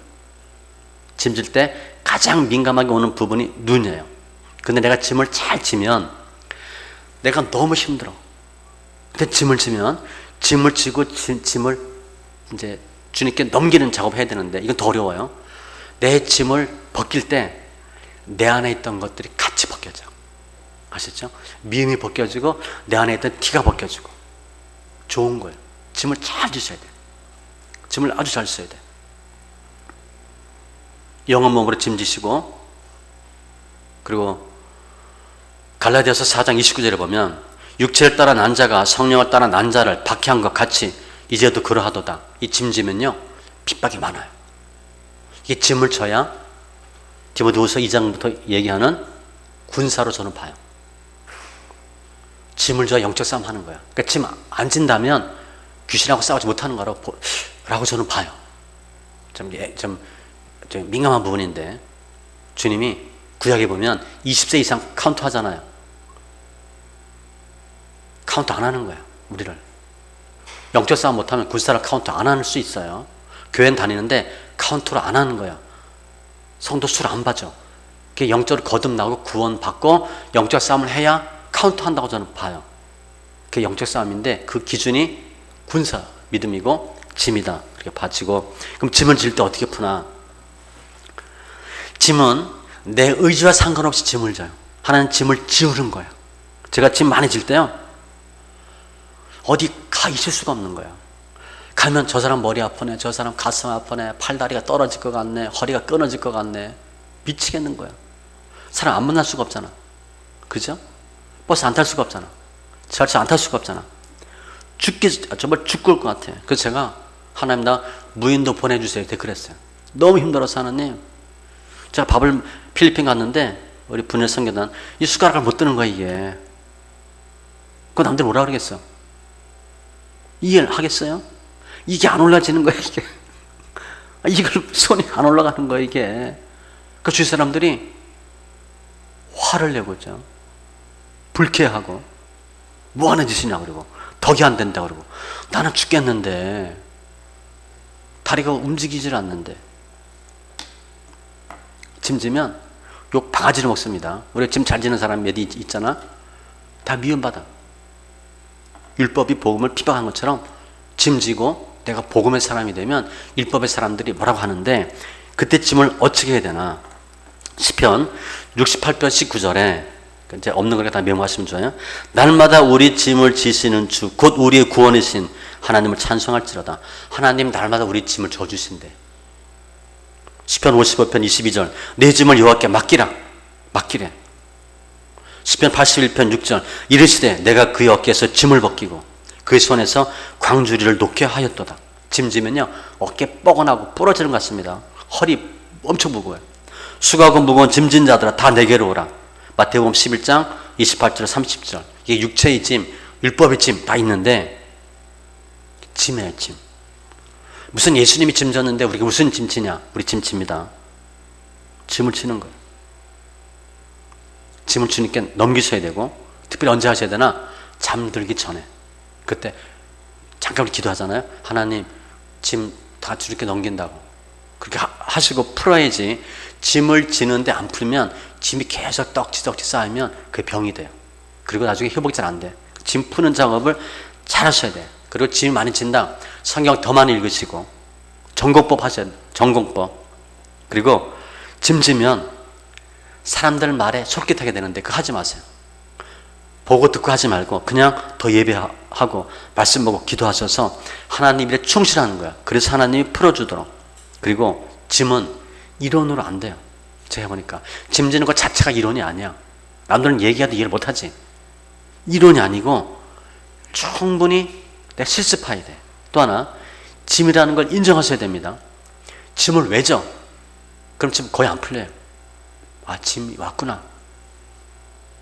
짐질 때 가장 민감하게 오는 부분이 눈이에요. 근데 내가 짐을 잘 지면 내가 너무 힘들어. 근데 짐을 지면 짐을 지고 짐을 이제 주님께 넘기는 작업을 해야 되는데 이건 더 어려워요. 내 짐을 벗길 때 내 안에 있던 것들이 같이 벗겨져. 아시죠? 미움이 벗겨지고 내 안에 있던 티가 벗겨지고 좋은 거예요. 짐을 잘 지셔야 돼. 짐을 아주 잘 써야 돼. 영혼 몸으로 짐 지시고 그리고 갈라디아서 4장 29절에 보면 육체를 따라 난 자가 성령을 따라 난 자를 박해한 것 같이 이제도 그러하도다. 이 짐 지면요 핍박이 많아요. 이게 짐을 져야 디모데후서 2장부터 얘기하는 군사로 저는 봐요. 짐을 져야 영적 싸움 하는 거야. 그러니까 짐 안 진다면 귀신하고 싸우지 못하는 거라고 저는 봐요. 좀 민감한 부분인데 주님이 구약에 보면 20세 이상 카운트 하잖아요. 카운트 안 하는 거야, 우리를. 영적 싸움 못하면 군사를 카운트 안 할 수 있어요. 교회는 다니는데 카운트를 안 하는 거야. 성도 술 안 봐줘. 그게 영적으로 거듭나고 구원받고 영적 싸움을 해야 카운트 한다고 저는 봐요. 그게 영적 싸움인데 그 기준이 군사, 믿음이고 짐이다. 그렇게 봐지고. 그럼 짐을 질 때 어떻게 푸나? 짐은 내 의지와 상관없이 짐을 져요. 하나는 짐을 지우는 거야. 제가 짐 많이 질 때요, 어디 가 있을 수가 없는 거예요. 가면 저 사람 머리 아프네, 저 사람 가슴 아프네, 팔다리가 떨어질 것 같네, 허리가 끊어질 것 같네. 미치겠는 거야. 사람 안 만날 수가 없잖아. 그죠? 버스 안 탈 수가 없잖아. 지하철 안 탈 수가 없잖아. 정말 죽을 것 같아. 그래서 제가 하나님, 나 무인도 보내주세요 이렇게 그랬어요. 너무 힘들어서. 하나님, 제가 밥을 필리핀 갔는데 우리 분열 선교단 이 숟가락을 못 드는 거야 이게. 그거 남들 뭐라 그러겠어? 이해를 하겠어요? 이게 안 올라지는 거야 이게. 이걸 손이 안 올라가는 거야 이게. 그 주위 사람들이 화를 내고 있죠. 불쾌하고 뭐 하는 짓이냐 그러고, 덕이 안 된다 그러고, 나는 죽겠는데 다리가 움직이질 않는데. 짐 지면 욕 바가지를 먹습니다. 우리 짐 잘 지는 사람 몇 있잖아. 다 미움받아. 율법이 복음을 비방한 것처럼 짐 지고 내가 복음의 사람이 되면 율법의 사람들이 뭐라고 하는데, 그때 짐을 어떻게 해야 되나. 시편 68편 19절에 이제 없는 거니까 다 메모하시면 좋아요. 날마다 우리 짐을 지시는 주 곧 우리의 구원이신 하나님을 찬송할지로다. 하나님 날마다 우리 짐을 져주신대. 시편 55편 22절 내 짐을 여호와께 맡기래. 시편 81편 6절 이르시되 내가 그의 어깨에서 짐을 벗기고 그의 손에서 광주리를 놓게 하였도다. 짐 지면요 어깨 뻐근하고 부러지는 것 같습니다. 허리 엄청 무거워요. 수고하고 무거운 짐진 자들아 다 내게로 오라. 마태복음 11장 28절 30절. 이게 육체의 짐, 율법의 짐 다 있는데, 짐이에요 짐. 무슨 예수님이 짐 졌는데 우리가 무슨 짐 지냐? 우리 짐 칩니다. 짐을 치는 거예요. 짐을 주님께 넘기셔야 되고, 특별히 언제 하셔야 되나? 잠들기 전에. 그때 잠깐 기도하잖아요. 하나님 짐 다 주님께 넘긴다고. 그렇게 하시고 풀어야지. 짐을 지는데 안 풀면 짐이 계속 떡지떡지 쌓이면 그게 병이 돼요. 그리고 나중에 회복이 잘 안 돼. 짐 푸는 작업을 잘 하셔야 돼요. 그리고 짐 많이 진다. 성경 더 많이 읽으시고 전공법 하셔야 돼요. 전공법. 그리고 짐 지면 사람들 말에 솔깃하게 되는데 그거 하지 마세요. 보고 듣고 하지 말고 그냥 더 예배하고 말씀 보고 기도하셔서 하나님 일에 충실하는 거야. 그래서 하나님이 풀어주도록. 그리고 짐은 이론으로 안 돼요. 제가 보니까 짐 지는 것 자체가 이론이 아니야. 남들은 얘기해도 이해를 못하지. 이론이 아니고 충분히 내가 실습해야 돼. 또 하나, 짐이라는 걸 인정하셔야 됩니다. 짐을 왜 져? 그럼 짐 거의 안 풀려요. 아, 짐이 왔구나.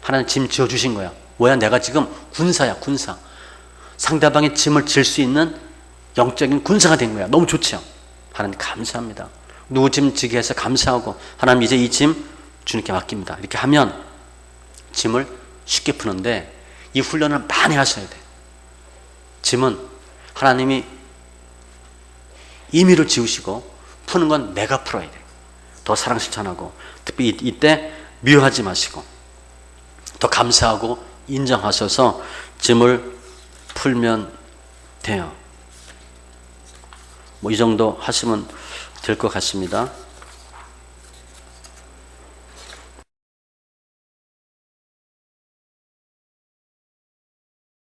하나님 짐 지어주신 거야. 뭐야, 내가 지금 군사야, 군사. 상대방의 짐을 질 수 있는 영적인 군사가 된 거야. 너무 좋죠. 하나님 감사합니다. 누구 짐 지게 해서 감사하고, 하나님 이제 이 짐 주님께 맡깁니다. 이렇게 하면 짐을 쉽게 푸는데, 이 훈련을 많이 하셔야 돼. 짐은 하나님이 임의로 지우시고 푸는 건 내가 풀어야 돼. 더 사랑 실천하고, 특히 이때 미워하지 마시고 더 감사하고 인정하셔서 짐을 풀면 돼요. 뭐 이 정도 하시면 될 것 같습니다.